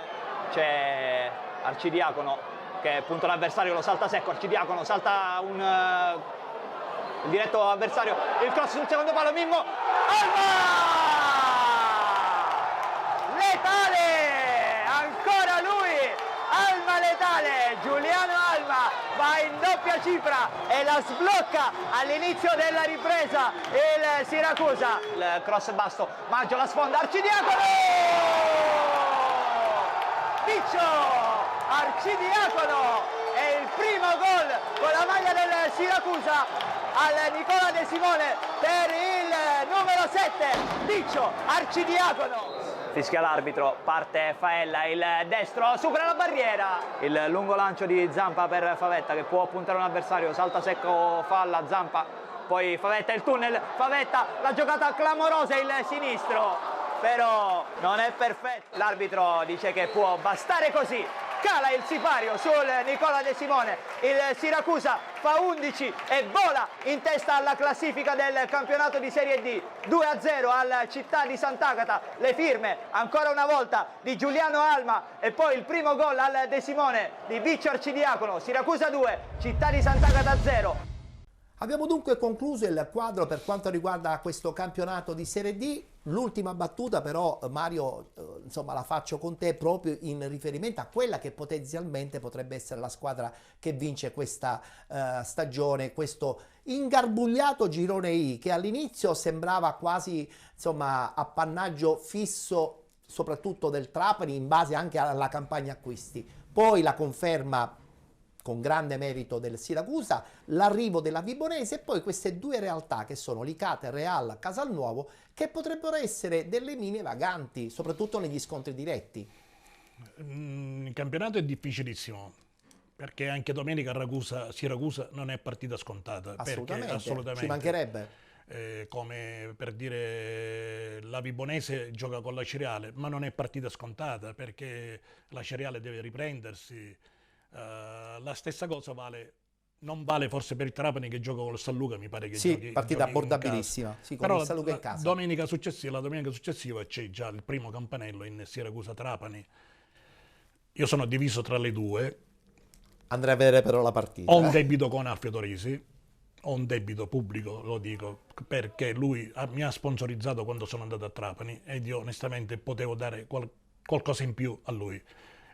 c'è Arcidiacono che punta l'avversario, lo salta secco, Arcidiacono salta il diretto avversario, il cross sul secondo palo, Mimmo, Alma! Letale, ancora lui, Alma letale, Giuliano Alma va in doppia cifra e la sblocca all'inizio della ripresa il Siracusa, il cross basso, Maggio la sfonda, Arcidiacono! Piccio, Arcidiacono è il primo gol con la maglia del Siracusa al Nicola De Simone per il numero 7, Piccio, Arcidiacono. Fischia l'arbitro, parte Faella, il destro, supera la barriera, il lungo lancio di Zampa per Favetta che può puntare un avversario, salta secco Falla, Zampa, poi Favetta, il tunnel, Favetta, la giocata clamorosa, il sinistro, però non è perfetto, l'arbitro dice che può bastare così. Cala il sipario sul Nicola De Simone, il Siracusa fa 11 e vola in testa alla classifica del campionato di Serie D, 2-0 al Città di Sant'Agata, le firme ancora una volta di Giuliano Alma e poi il primo gol al De Simone di Viccio Arcidiacono, Siracusa 2, Città di Sant'Agata 0. Abbiamo dunque concluso il quadro per quanto riguarda questo campionato di Serie D. L'ultima battuta però, Mario, insomma la faccio con te proprio in riferimento a quella che potenzialmente potrebbe essere la squadra che vince questa stagione, questo ingarbugliato girone I che all'inizio sembrava quasi insomma appannaggio fisso soprattutto del Trapani in base anche alla campagna acquisti. Poi la conferma con grande merito del Siracusa, l'arrivo della Vibonese e poi queste due realtà che sono Licata e Real Casalnuovo che potrebbero essere delle mine vaganti, soprattutto negli scontri diretti. Il campionato è difficilissimo perché anche domenica Siracusa non è partita scontata. Assolutamente, Assolutamente. Ci mancherebbe. Come per dire la Vibonese gioca con la Ciriale, ma non è partita scontata perché la Ciriale deve riprendersi. La stessa cosa vale Non vale forse per il Trapani che gioca con lo San Luca, mi pare che Sì, giochi, partita giochi in abbordabilissima. Sì, con Però il San Luca in casa. la domenica successiva c'è già il primo campanello in Siracusa-Trapani. Io sono diviso tra le due. Andrei a vedere però la partita. Ho un debito con Alfio Torisi, ho un debito pubblico, lo dico, perché lui mi ha sponsorizzato quando sono andato a Trapani ed io onestamente potevo dare qualcosa in più a lui.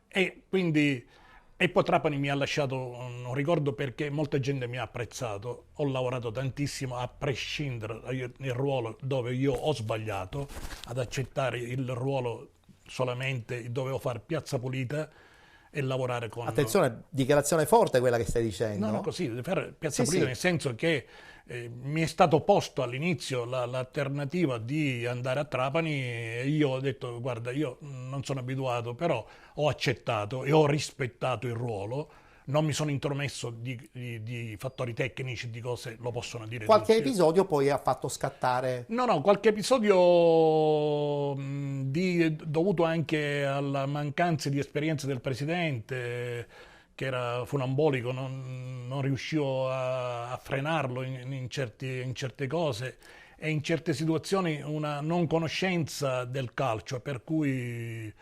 E quindi... E poi Trapani mi ha lasciato un ricordo perché molta gente mi ha apprezzato, ho lavorato tantissimo a prescindere dal ruolo dove io ho sbagliato, ad accettare il ruolo solamente dovevo fare piazza pulita e lavorare con... Attenzione, dichiarazione forte quella che stai dicendo. No, così, deve fare piazza pulita sì. nel senso che mi è stato posto all'inizio l'alternativa di andare a Trapani e io ho detto guarda io non sono abituato, però ho accettato e ho rispettato il ruolo, non mi sono intromesso di fattori tecnici, di cose lo possono dire Qualche tutti. episodio poi ha fatto scattare... No, qualche episodio dovuto anche alla mancanza di esperienza del presidente, che era funambolico, non riuscivo a frenarlo in certe cose e in certe situazioni una non conoscenza del calcio, per cui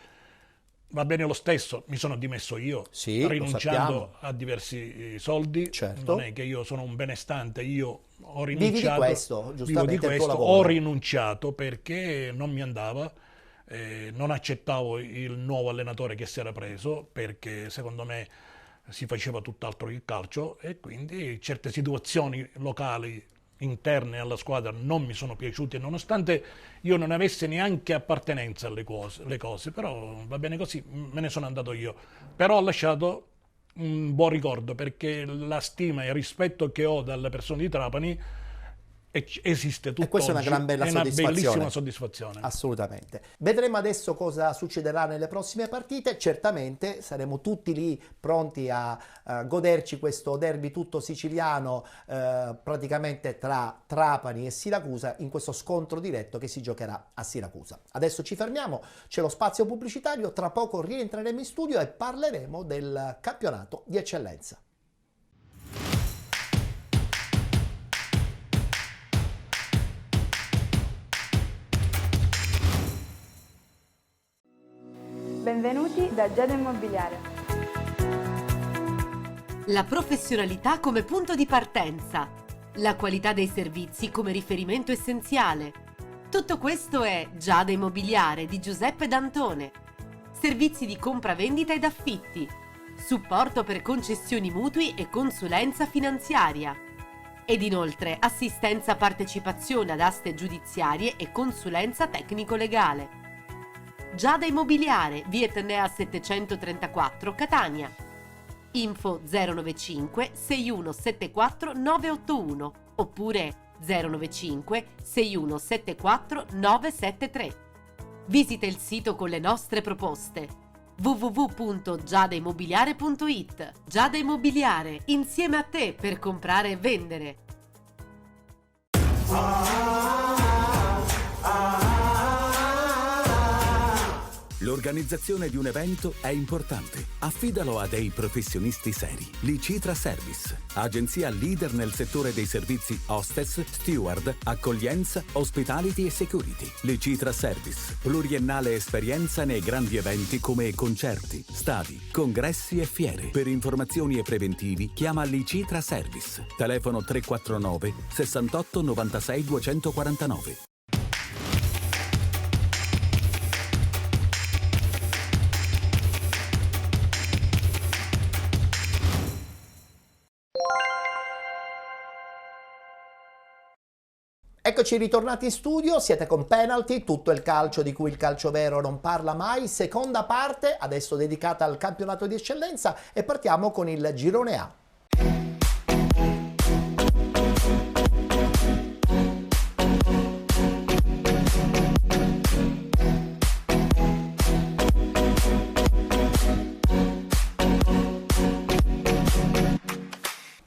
va bene lo stesso, mi sono dimesso io, Sì, rinunciando a diversi soldi, certo. non è che io sono un benestante, io ho rinunciato, Vivi di questo, giustamente, vivo di il tuo questo, lavoro. ho rinunciato perché non mi andava, non accettavo il nuovo allenatore che si era preso, perché secondo me si faceva tutt'altro che il calcio e quindi certe situazioni locali interne alla squadra non mi sono piaciute, nonostante io non avessi neanche appartenenza alle cose, però va bene così, me ne sono andato io. Però ho lasciato un buon ricordo perché la stima e il rispetto che ho dalle persone di Trapani esiste tutt'oggi. E questa è una gran bella è una soddisfazione. bellissima soddisfazione. Assolutamente. Vedremo adesso cosa succederà nelle prossime partite. Certamente saremo tutti lì pronti a goderci questo derby tutto siciliano, praticamente tra Trapani e Siracusa, in questo scontro diretto che si giocherà a Siracusa. Adesso ci fermiamo, c'è lo spazio pubblicitario, tra poco rientreremo in studio e parleremo del campionato di eccellenza. Benvenuti da Giada Immobiliare. La professionalità come punto di partenza, la qualità dei servizi come riferimento essenziale. Tutto questo è Giada Immobiliare di Giuseppe D'Antone. Servizi di compravendita ed affitti, supporto per concessioni mutui e consulenza finanziaria. Ed inoltre assistenza partecipazione ad aste giudiziarie e consulenza tecnico-legale. Giada Immobiliare, via Etnea 734, Catania. Info 095 6174 981 oppure 095 6174 973. Visita il sito con le nostre proposte www.giadaimmobiliare.it. Giada Immobiliare, insieme a te per comprare e vendere. L'organizzazione di un evento è importante. Affidalo a dei professionisti seri. Licitra Service, agenzia leader nel settore dei servizi hostess, steward, accoglienza, hospitality e security. Licitra Service, pluriennale esperienza nei grandi eventi come concerti, stadi, congressi e fiere. Per informazioni e preventivi chiama Licitra Service. Telefono 349 68 96 249. Eccoci ritornati in studio, siete con Penalty, tutto il calcio di cui il calcio vero non parla mai, seconda parte, adesso dedicata al campionato di eccellenza e partiamo con il girone A.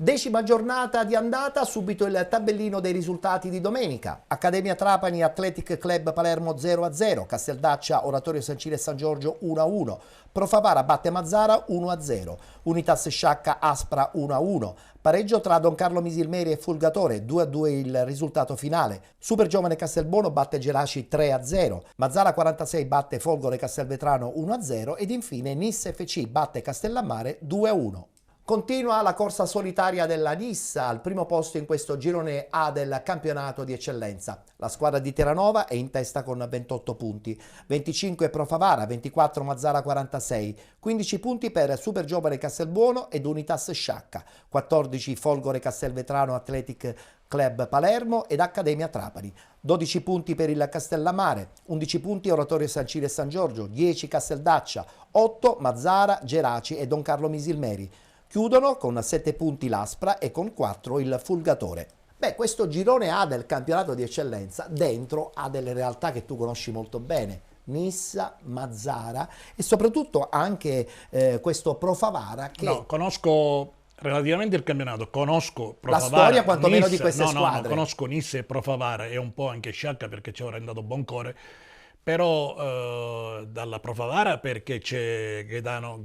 10ª giornata di andata, subito il tabellino dei risultati di domenica. Accademia Trapani, Athletic Club Palermo 0-0, Casteldaccia, Oratorio San Ciro e San Giorgio 1-1, Profavara batte Mazzara 1-0, Unitas Sciacca Aspra 1-1, pareggio tra Don Carlo Misilmeri e Fulgatore 2-2 il risultato finale, Super Giovane Castelbuono batte Geraci 3-0, Mazzara 46 batte Folgore Castelvetrano 1-0 ed infine Nis FC batte Castellammare 2-1. Continua la corsa solitaria della Nissa, al primo posto in questo girone A del campionato di eccellenza. La squadra di Terranova è in testa con 28 punti, 25 Pro Favara, 24 Mazzara 46, 15 punti per Super Giovane Castelbuono ed Unitas Sciacca, 14 Folgore Castelvetrano Athletic Club Palermo ed Accademia Trapani, 12 punti per il Castellammare, 11 punti Oratorio San Ciro e San Giorgio, 10 Casteldaccia, 8 Mazzara, Geraci e Don Carlo Misilmeri. Chiudono con 7 punti l'Aspra e con 4 il Fulgatore. Beh, questo girone A del campionato di eccellenza dentro ha delle realtà che tu conosci molto bene. Nissa, Mazzara e soprattutto anche questo Profavara che... No, conosco relativamente il campionato, conosco Profavara. La storia quantomeno Nissa, di queste squadre. No, conosco Nissa e Profavara e un po' anche Sciacca perché ci ho rendato Boncore. Però dalla Profavara perché c'è Gaetano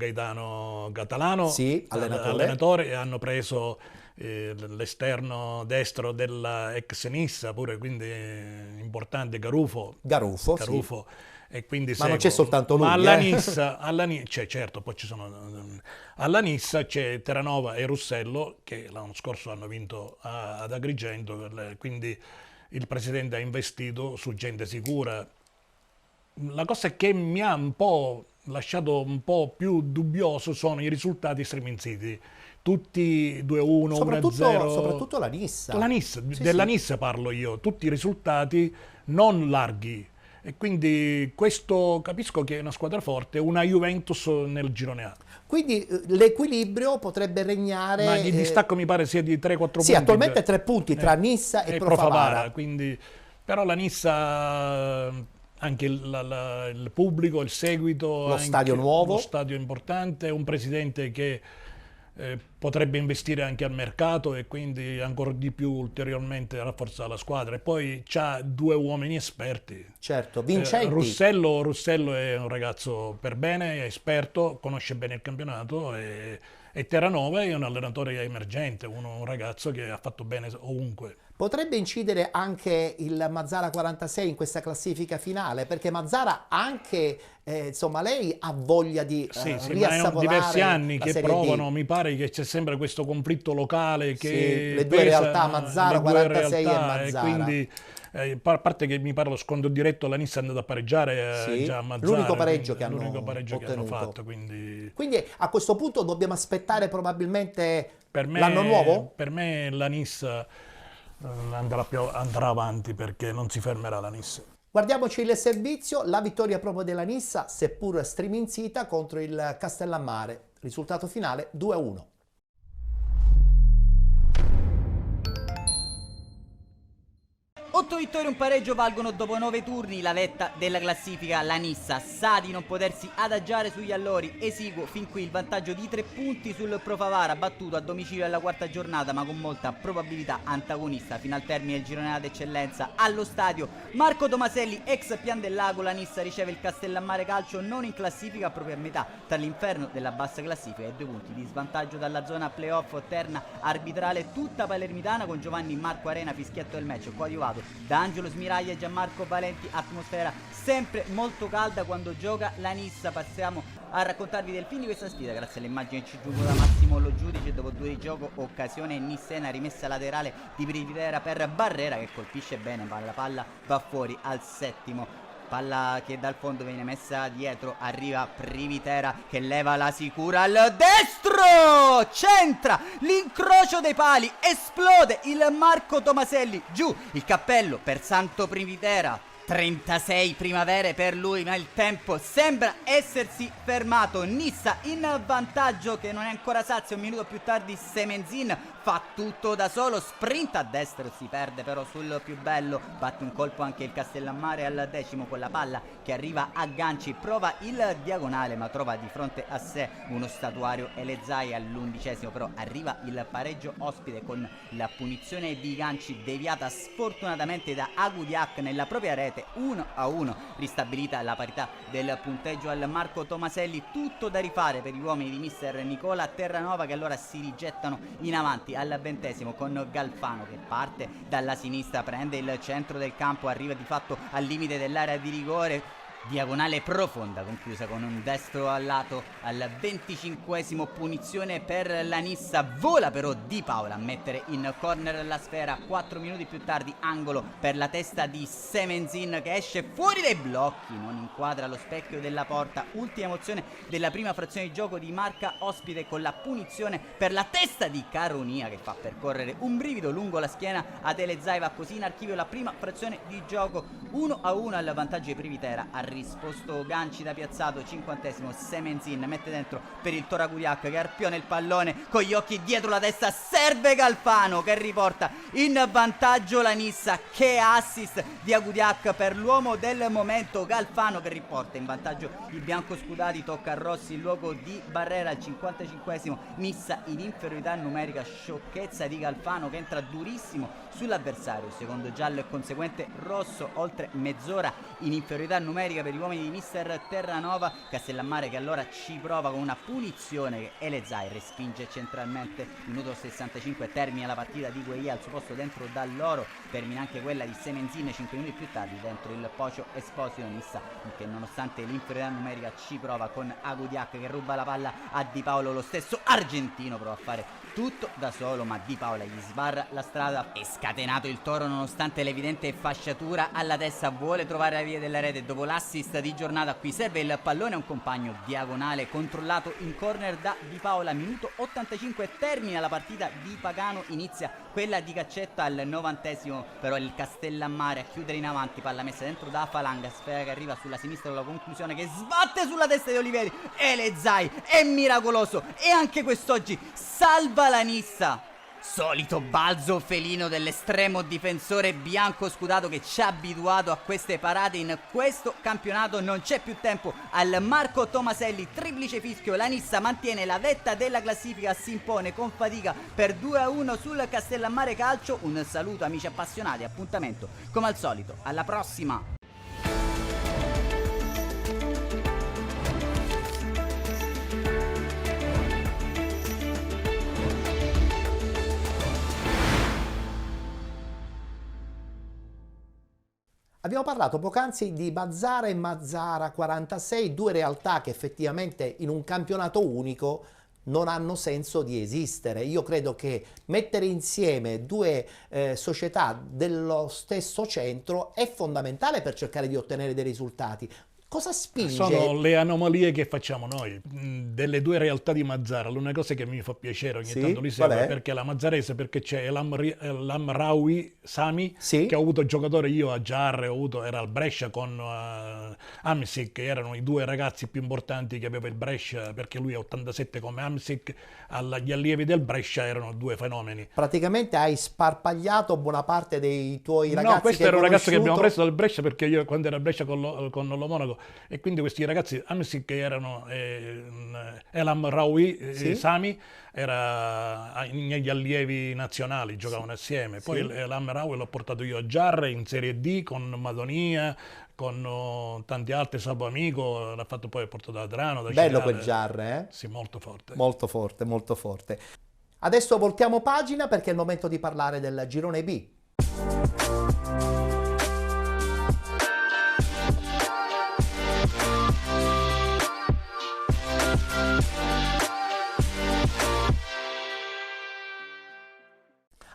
Catalano, sì, allenatore, e hanno preso l'esterno destro della ex Nissa pure, quindi importante, Garufo, sì. E quindi ma non c'è soltanto lui. Ma alla Nissa, certo, poi ci sono alla Nissa c'è Terranova e Russello che l'anno scorso hanno vinto ad Agrigento, quindi il presidente ha investito su gente sicura. La cosa che mi ha un po' lasciato un po' più dubbioso sono i risultati striminziti. Tutti 2-1, 1-0. Soprattutto la Nissa. Della Nissa parlo io. Tutti i risultati non larghi. E quindi questo capisco che è una squadra forte, una Juventus nel girone A. Quindi l'equilibrio potrebbe regnare... Ma il distacco mi pare sia di 3-4 punti. Sì, attualmente 3 punti tra Nissa e Profavara. Quindi, però la Nissa... Anche il pubblico, il seguito, lo stadio nuovo, lo stadio importante, un presidente che potrebbe investire anche al mercato e quindi ancora di più ulteriormente rafforzare la squadra. E poi c'ha 2 uomini esperti. Certo, vincenti. Russello è un ragazzo per bene, è esperto, conosce bene il campionato e Terranova è un allenatore emergente, un ragazzo che ha fatto bene ovunque. Potrebbe incidere anche il Mazzara 46 in questa classifica finale, perché Mazzara anche, insomma, lei ha voglia di riassaporare. Ma diversi anni che Serie provano, D. mi pare che c'è sempre questo conflitto locale che sì, le due realtà, Mazzara 46 e Mazzara. E quindi, a parte che mi pare lo scontro diretto, la Nissa è andata a pareggiare già a Mazzara. L'unico pareggio che hanno fatto. Quindi a questo punto dobbiamo aspettare probabilmente l'anno nuovo? Per me la Nissa andrà avanti perché non si fermerà la Nissa. Guardiamoci il servizio, la vittoria proprio della Nissa, seppur striminzita, contro il Castellammare. Risultato finale 2-1. 8 vittorie e un pareggio valgono dopo 9 turni la vetta della classifica. La Nissa sa di non potersi adagiare sugli allori, esiguo fin qui il vantaggio di 3 punti sul Profavara, battuto a domicilio alla 4ª giornata ma con molta probabilità antagonista fino al termine del girone A d'eccellenza. Allo stadio Marco Tomaselli, ex Pian del Lago, la Nissa riceve il Castellammare Calcio non in classifica, proprio a metà tra l'inferno della bassa classifica e 2 punti di svantaggio dalla zona playoff. Terna arbitrale tutta palermitana con Giovanni Marco Arena, fischietto del match coadiuvato da Angelo Smiraglia e Gianmarco Valenti. Atmosfera sempre molto calda quando gioca la Nissa. Passiamo a raccontarvi del film di questa sfida grazie alle immagini che ci giungono da Massimo Lo Giudice. Dopo 2 di gioco, occasione nissena, rimessa laterale di Privitera per Barrera che colpisce bene, ma la palla va fuori al 7º. Palla che dal fondo viene messa dietro, arriva Privitera che leva la sicura al destro, centra l'incrocio dei pali, esplode il Marco Tomaselli, giù il cappello per Santo Privitera. 36 primavere per lui, ma il tempo sembra essersi fermato. Nissa in vantaggio, che non è ancora sazio. Un minuto più tardi Semenzin fa tutto da solo, sprint a destra, si perde però sul più bello, batte un colpo anche il Castellammare al 10° con la palla che arriva a ganci, prova il diagonale ma trova di fronte a sé uno statuario Elezai all'11°, però arriva il pareggio ospite con la punizione di ganci deviata sfortunatamente da Agudiak nella propria rete. 1-1, ristabilita la parità del punteggio al Marco Tomaselli. Tutto da rifare per gli uomini di mister Nicola Terranova, che allora si rigettano in avanti al 20° con Galfano che parte dalla sinistra, prende il centro del campo, arriva di fatto al limite dell'area di rigore. Diagonale profonda conclusa con un destro al lato al 25°, punizione per la Nissa. Vola però Di Paola a mettere in corner la sfera. 4 minuti più tardi angolo per la testa di Semenzin che esce fuori dai blocchi, non inquadra lo specchio della porta. Ultima emozione della prima frazione di gioco di Marca ospite con la punizione per la testa di Caronia che fa percorrere un brivido lungo la schiena ad Elezai. Va così in archivio la prima frazione di gioco. 1-1 al vantaggio di Privitera. Ha risposto Ganci da piazzato. 50°, Semenzin mette dentro per il Toragudiak che arpiona il pallone con gli occhi dietro la testa. Serve Galfano che riporta in vantaggio la Nissa. Che assist di Agudiak per l'uomo del momento, Galfano, che riporta in vantaggio i biancoscudati. Tocca a Rossi il luogo di Barrera al 55°, Nissa in inferiorità numerica. Sciocchezza di Galfano che entra durissimo sull'avversario, secondo giallo e conseguente rosso. Oltre mezz'ora in inferiorità numerica per gli uomini di mister Terranova. Castellammare che allora ci prova con una punizione che Elezai respinge centralmente. Minuto 65, termina la partita di Gueia al suo posto dentro Dall'Oro. Termina anche quella di Semenzin 5 minuti più tardi dentro il Pocio Esposito. Nissa che nonostante l'inferiorità numerica ci prova con Agudiak che ruba la palla a Di Paolo. Lo stesso argentino prova a fare tutto da solo ma Di Paola gli sbarra la strada. È scatenato il Toro nonostante l'evidente fasciatura alla testa, vuole trovare la via della rete. Dopo l'assist di giornata qui serve il pallone a un compagno, diagonale controllato in corner da Di Paola. Minuto 85, termina la partita di Pagano, inizia quella di Caccetta al 90°, però il Castellammare a chiudere in avanti, palla messa dentro da Falanga, sfera che arriva sulla sinistra con la conclusione che sbatte sulla testa di Oliveri. Elezai è miracoloso e anche quest'oggi salva la Nissa. Solito balzo felino dell'estremo difensore bianco scudato che ci ha abituato a queste parate in questo campionato. Non c'è più tempo al Marco Tomaselli, triplice fischio, la Nissa mantiene la vetta della classifica, si impone con fatica per 2-1 sul Castellammare Calcio. Un saluto amici appassionati, appuntamento come al solito alla prossima. Abbiamo parlato poc'anzi di Mazzara e Mazzara 46, due realtà che effettivamente in un campionato unico non hanno senso di esistere. Io credo che mettere insieme due società dello stesso centro è fondamentale per cercare di ottenere dei risultati. Cosa spinge? Sono le anomalie che facciamo noi, delle due realtà di Mazzara. L'unica cosa che mi fa piacere ogni tanto li segue, perché la mazzarese, perché c'è Elam Raoui Sami, che ho avuto giocatore io a Giarre, era al Brescia con Amsic, che erano i due ragazzi più importanti che aveva il Brescia, perché lui è 87 come Amsic, gli allievi del Brescia erano due fenomeni. Praticamente hai sparpagliato buona parte dei tuoi ragazzi. No, questo era un ragazzo che abbiamo preso dal Brescia, perché io quando ero a Brescia con lo Monaco, e quindi questi ragazzi Amsic che erano Elam Raoui Sami era negli allievi nazionali, giocavano assieme. Poi Elam Raoui l'ho portato io a Giarre in Serie D con Madonia, con tanti altri, Sabo Amico, l'ha fatto poi portato da Adrano. Bello quel Giarre, Sì, molto forte. Molto forte, molto forte. Adesso voltiamo pagina perché è il momento di parlare del girone B.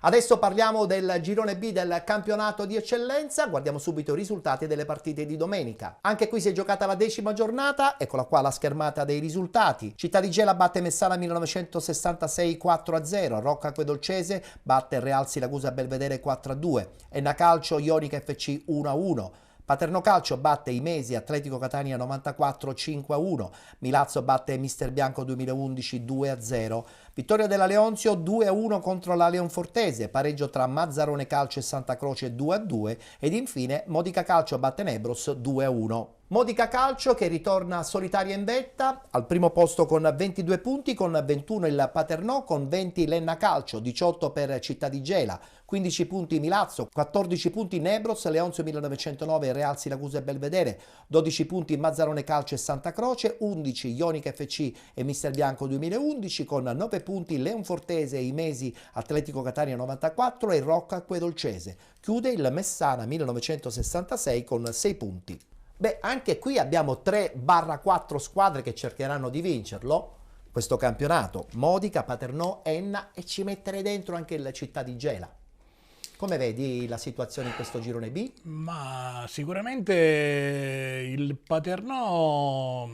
Adesso parliamo del girone B del campionato di eccellenza, guardiamo subito i risultati delle partite di domenica. Anche qui si è giocata la 10ª giornata, eccola qua la schermata dei risultati. Città di Gela batte Messana 1966 4-0, Rocca Acquedolcese batte Real Siracusa Belvedere 4-2, Enna Calcio Ionica FC 1-1. Paternò Calcio batte Imesi Atletico Catania 94 5-1, Milazzo batte Mister Bianco 2011 2-0, vittoria della Leonzio 2-1 contro la Leonfortese, pareggio tra Mazzarone Calcio e Santa Croce 2-2 ed infine Modica Calcio batte Nebros 2-1. Modica Calcio che ritorna solitaria in vetta, al primo posto con 22 punti, con 21 il Paternò, con 20 Lenna Calcio, 18 per Città di Gela, 15 punti Milazzo, 14 punti Nebros, Leonzio 1909, Real Siracusa e Belvedere, 12 punti Mazzarone Calcio e Santa Croce, 11 Ionica FC e Mister Bianco 2011, con 9 punti Leonfortese, Imesi Atletico Catania 94 e Rocca Acquedolcese. Chiude il Messana 1966 con 6 punti. Beh, anche qui abbiamo 3-4 squadre che cercheranno di vincerlo, questo campionato. Modica, Paternò, Enna e ci metterei dentro anche il Città di Gela. Come vedi la situazione in questo girone B? Ma sicuramente il Paternò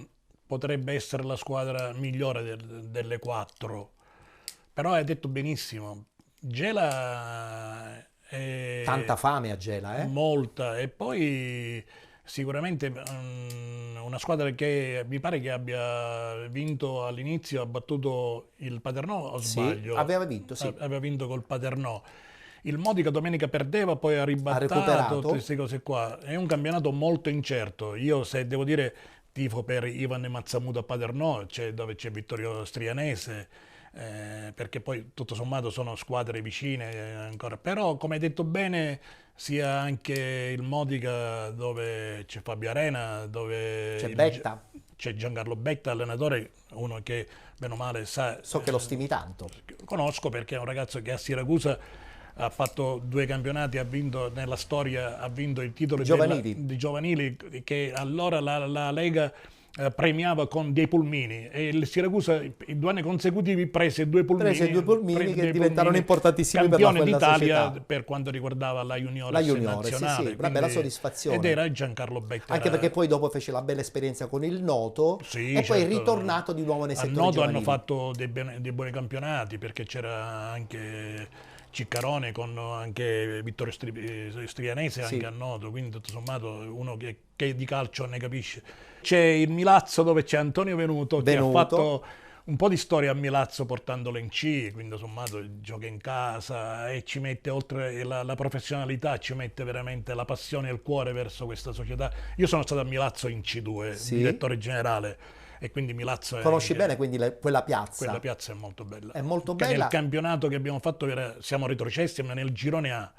potrebbe essere la squadra migliore delle 4, però hai detto benissimo, Gela è... Tanta fame a Gela, Molta, e poi... Sicuramente una squadra che mi pare che abbia vinto all'inizio, ha battuto il Paternò, o sbaglio? Sì, aveva vinto, sì. Aveva vinto col Paternò. Il Modica domenica perdeva, poi ha ribattato, tutte queste cose qua. È un campionato molto incerto. Io, se devo dire, tifo per Ivan e Mazzamuto a Paternò, dove c'è Vittorio Strianese, perché poi tutto sommato sono squadre vicine ancora. Però, come hai detto bene, sia anche il Modica, dove c'è Fabio Arena, dove c'è Betta, c'è Giancarlo Betta, allenatore, uno che bene o male sa. So che lo stimi tanto. Conosco, perché è un ragazzo che a Siracusa ha fatto 2 campionati, ha vinto nella storia, ha vinto il titolo di giovanili, che allora la Lega premiava con dei pulmini, e il Siracusa in 2 anni consecutivi prese 2 pulmini, che diventarono importantissimi per campione quella d'Italia società. Per quanto riguardava la juniore sì, nazionale, una bella soddisfazione. Ed era Giancarlo Betta, anche perché poi dopo fece la bella esperienza con il Noto, e poi è ritornato di nuovo nei settori giovanili. Al Noto hanno fatto dei buoni campionati, perché c'era anche Ciccarone, con anche Vittorio Strianese anche a Noto, quindi tutto sommato uno che di calcio ne capisce. C'è il Milazzo, dove c'è Antonio Venuto, che ha fatto un po' di storia a Milazzo portandolo in C, quindi sommato gioca in casa e ci mette, oltre la professionalità, ci mette veramente la passione e il cuore verso questa società. Io sono stato a Milazzo in C2, direttore generale, e quindi Milazzo conosci bene quindi quella piazza? Quella piazza è molto bella. È molto bella. Nel campionato che abbiamo fatto siamo retrocessi, ma nel girone A,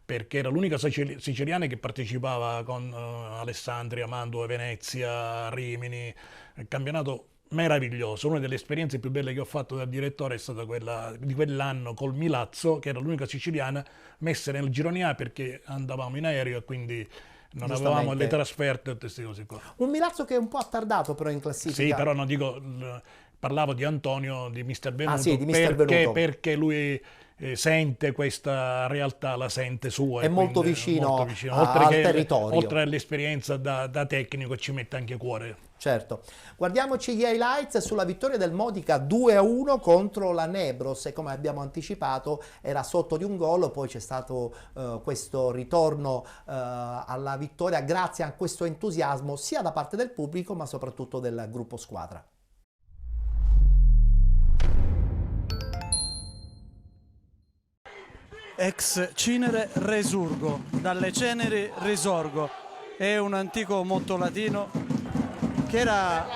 perché era l'unica siciliana che partecipava con Alessandria, Mantova, Venezia, Rimini. Il campionato meraviglioso. Una delle esperienze più belle che ho fatto da direttore è stata quella di quell'anno col Milazzo, che era l'unica siciliana messa nel girone A, perché andavamo in aereo e quindi non avevamo le trasferte e queste cose qua. Un Milazzo che è un po' attardato però in classifica. Sì, però non dico, parlavo di Antonio, di Mister Venuto, di Mister Venuto. Perché lui sente questa realtà, la sente sua. È molto vicino al territorio. Oltre all'esperienza da tecnico ci mette anche cuore. Certo. Guardiamoci gli highlights sulla vittoria del Modica 2-1 contro la Nebros, e come abbiamo anticipato era sotto di un gol, poi c'è stato questo ritorno alla vittoria grazie a questo entusiasmo sia da parte del pubblico ma soprattutto del gruppo squadra. Ex Cinere Resurgo, dalle ceneri risorgo, è un antico motto latino che era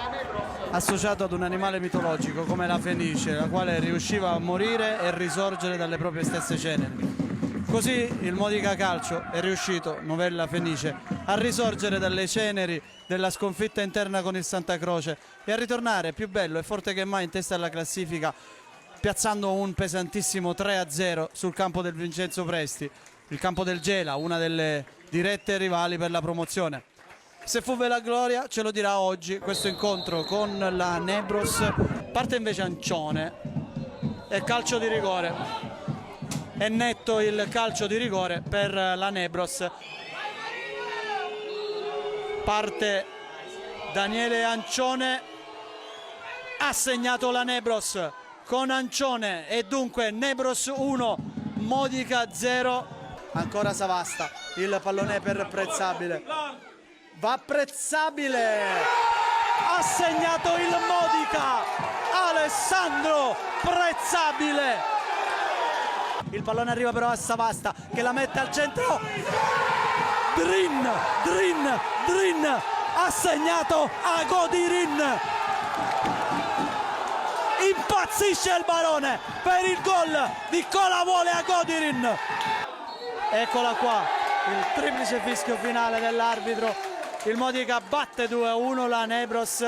associato ad un animale mitologico come la fenice, la quale riusciva a morire e risorgere dalle proprie stesse ceneri. Così il Modica Calcio è riuscito, novella fenice, a risorgere dalle ceneri della sconfitta interna con il Santa Croce e a ritornare più bello e forte che mai in testa alla classifica, piazzando un pesantissimo 3-0 sul campo del Vincenzo Presti, il campo del Gela, una delle dirette rivali per la promozione. Se fu la gloria ce lo dirà oggi questo incontro con la Nebros. Parte invece Ancione e calcio di rigore. È netto il calcio di rigore per la Nebros. Parte Daniele Ancione, ha segnato la Nebros con Ancione, e dunque Nebros 1, Modica 0. ancora Savasta, il pallone per Prezzabile, va Prezzabile, ha segnato il Modica, Alessandro Prezzabile. Il pallone arriva però a Savasta che la mette al centro. Drin ha segnato a Godirin. Impazzisce il Barone per il gol di Colavuole a Godirin. Eccola qua, il triplice fischio finale dell'arbitro. Il Modica batte 2-1 la Nebros.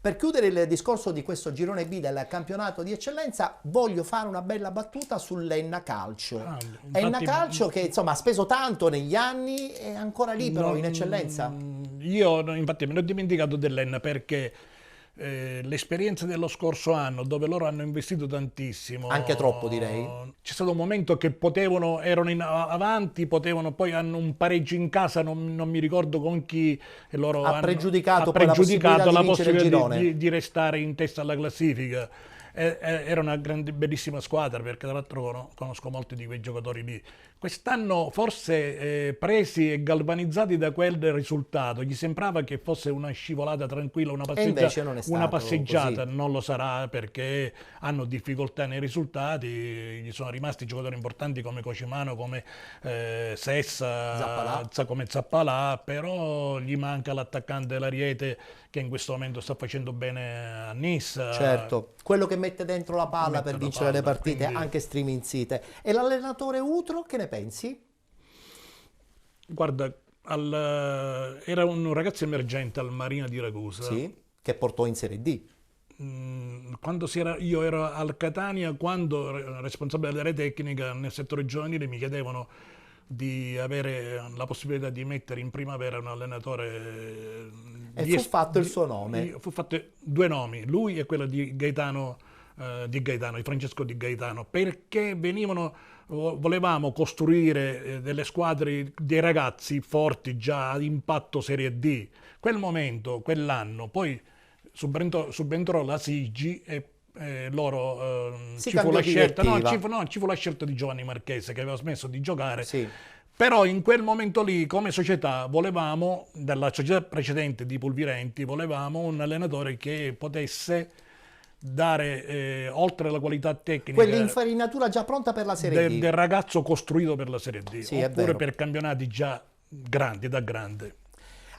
Per chiudere il discorso di questo girone B del campionato di eccellenza, voglio fare una bella battuta sull'Enna Calcio. Enna Calcio che insomma ha speso tanto negli anni, è ancora lì però in eccellenza. Io infatti me l'ho dimenticato dell'Enna perché l'esperienza dello scorso anno, dove loro hanno investito tantissimo, anche troppo direi, c'è stato un momento che erano avanti, poi hanno un pareggio in casa, non mi ricordo con chi, e loro ha pregiudicato la possibilità possibilità di restare in testa alla classifica. Era una bellissima squadra, perché tra l'altro conosco molti di quei giocatori lì. Quest'anno forse presi e galvanizzati da quel risultato, gli sembrava che fosse una scivolata tranquilla, una passeggiata, così. Non lo sarà, perché hanno difficoltà nei risultati, gli sono rimasti giocatori importanti come Cocimano, come Sessa, come Zappalà, però gli manca l'attaccante Lariete che in questo momento sta facendo bene a Nice. Certo, quello che mette dentro la palla per vincere le partite, quindi... anche streaming site. E l'allenatore Utro, che ne pensi? Guarda, era un ragazzo emergente al Marina di Ragusa. Sì, che portò in Serie D. Io ero al Catania, quando responsabile dell'area tecnica nel settore giovanile mi chiedevano di avere la possibilità di mettere in primavera un allenatore. E fu fatto il suo nome. Fu fatto 2 nomi, lui e quello di Gaetano, di Francesco Di Gaetano, perché volevamo costruire delle squadre, dei ragazzi forti già ad impatto Serie D. Quell'anno, poi subentrò la Sigi e ci fu la scelta di Giovanni Marchese, che aveva smesso di giocare. Sì. Però in quel momento lì, come società, dalla società precedente di Pulvirenti, volevamo un allenatore che potesse dare, oltre alla qualità tecnica, quell'infarinatura già pronta per la Serie D. Del ragazzo costruito per la Serie D, sì, oppure per campionati già grandi, da grande.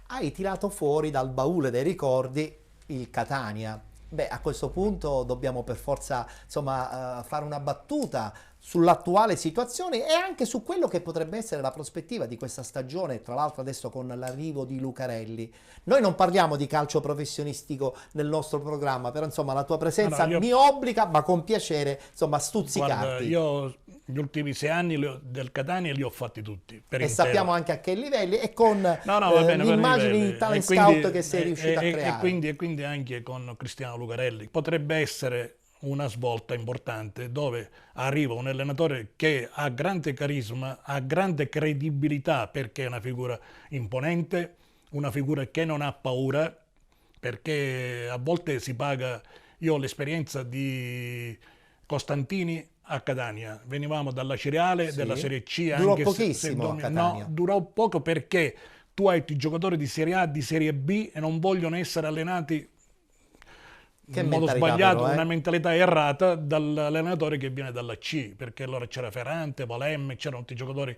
Hai tirato fuori dal baule dei ricordi il Catania. Beh, a questo punto dobbiamo per forza fare una battuta sull'attuale situazione e anche su quello che potrebbe essere la prospettiva di questa stagione, tra l'altro adesso con l'arrivo di Lucarelli. Noi non parliamo di calcio professionistico nel nostro programma, però la tua presenza mi obbliga, ma con piacere, stuzzicarti. Guarda, io gli ultimi 6 anni del Catania li ho fatti tutti. E sappiamo anche a che livelli e con l'immagine di talent scout che sei riuscito a creare. E quindi anche con Cristiano Lucarelli. Potrebbe essere una svolta importante, dove arriva un allenatore che ha grande carisma, ha grande credibilità, perché è una figura imponente, una figura che non ha paura, perché a volte si paga. Io ho l'esperienza di Costantini a Catania, venivamo dalla Cireale, della Serie C. Durò pochissimo a Catania. No, durò poco perché tu hai i giocatori di Serie A, di Serie B e non vogliono essere allenati in modo sbagliato, una mentalità errata dall'allenatore che viene dalla C, perché allora c'era Ferrante, Valemme, c'erano tutti i giocatori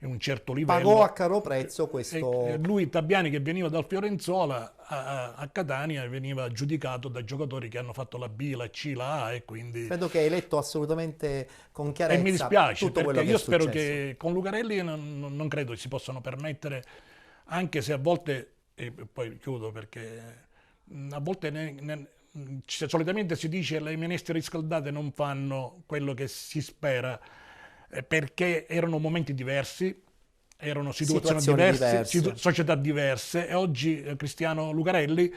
in un certo livello. Pagò a caro prezzo questo. E lui, Tabiani, che veniva dal Fiorenzuola a Catania, veniva giudicato da giocatori che hanno fatto la B, la C, la A, e quindi... Credo che hai letto assolutamente con chiarezza. E mi dispiace, tutto perché io spero successo. che con Lucarelli non credo si possano permettere, anche se a volte, e poi chiudo perché a volte solitamente si dice che le minestre riscaldate non fanno quello che si spera, perché erano momenti diversi, erano situazioni diverse, società diverse, e oggi Cristiano Lucarelli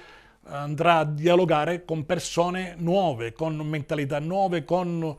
andrà a dialogare con persone nuove, con mentalità nuove, con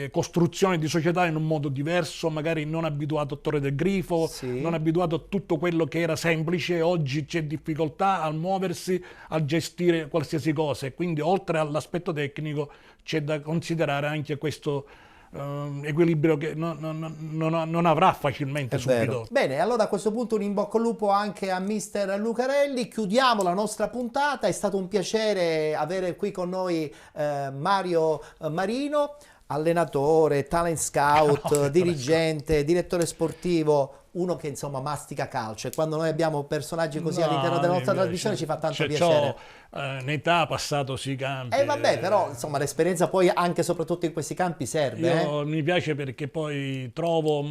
costruzione di società in un modo diverso, magari non abituato a Torre del Grifo, non abituato a tutto quello che era semplice. Oggi c'è difficoltà a muoversi, a gestire qualsiasi cosa, e quindi oltre all'aspetto tecnico c'è da considerare anche questo equilibrio che non avrà facilmente subito. Bene, allora a questo punto un in bocca al lupo anche a mister Lucarelli. Chiudiamo la nostra puntata, è stato un piacere avere qui con noi Mario Marino, allenatore, talent scout, dirigente, direttore sportivo, uno che insomma mastica calcio, e quando noi abbiamo personaggi così all'interno della nostra trasmissione ci fa tanto piacere. Un'età passato sui campi. Vabbè, però insomma l'esperienza poi anche e soprattutto in questi campi serve. Mi piace perché poi trovo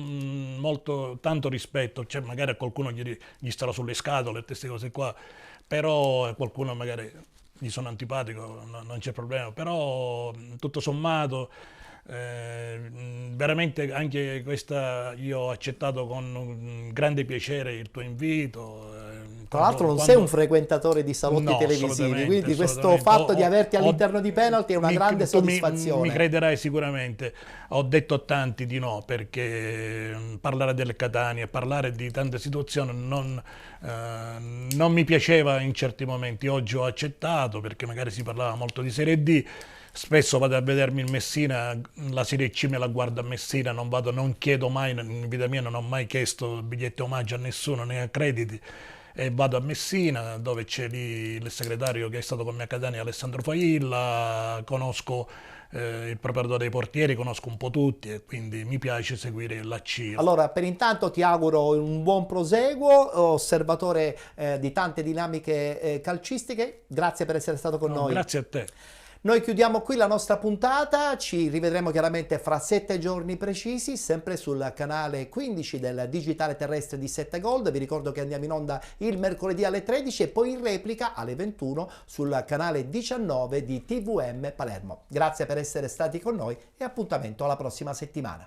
tanto rispetto, cioè magari a qualcuno gli starà sulle scatole e queste cose qua, però a qualcuno magari gli sono antipatico, non c'è problema, però tutto sommato veramente anche questa io ho accettato con grande piacere il tuo invito. Tra l'altro non sei un frequentatore di salotti televisivi, quindi questo fatto di averti all'interno di Penalty è una grande soddisfazione. Mi crederai sicuramente. Ho detto a tanti di no, perché parlare del Catania, parlare di tante situazioni non mi piaceva in certi momenti. Oggi ho accettato, perché magari si parlava molto di Serie D. Spesso vado a vedermi in Messina, la Serie C me la guardo a Messina, non chiedo mai, in vita mia non ho mai chiesto biglietti omaggio a nessuno, né a crediti, e vado a Messina dove c'è lì il segretario che è stato con me a Catania, Alessandro Failla, conosco il preparatore dei portieri, conosco un po' tutti, e quindi mi piace seguire la C. Allora, per intanto ti auguro un buon proseguo, osservatore di tante dinamiche calcistiche, grazie per essere stato con noi. Grazie a te. Noi chiudiamo qui la nostra puntata, ci rivedremo chiaramente fra 7 giorni precisi, sempre sul canale 15 del digitale terrestre di 7 Gold. Vi ricordo che andiamo in onda il mercoledì alle 13 e poi in replica alle 21 sul canale 19 di TVM Palermo. Grazie per essere stati con noi e appuntamento alla prossima settimana.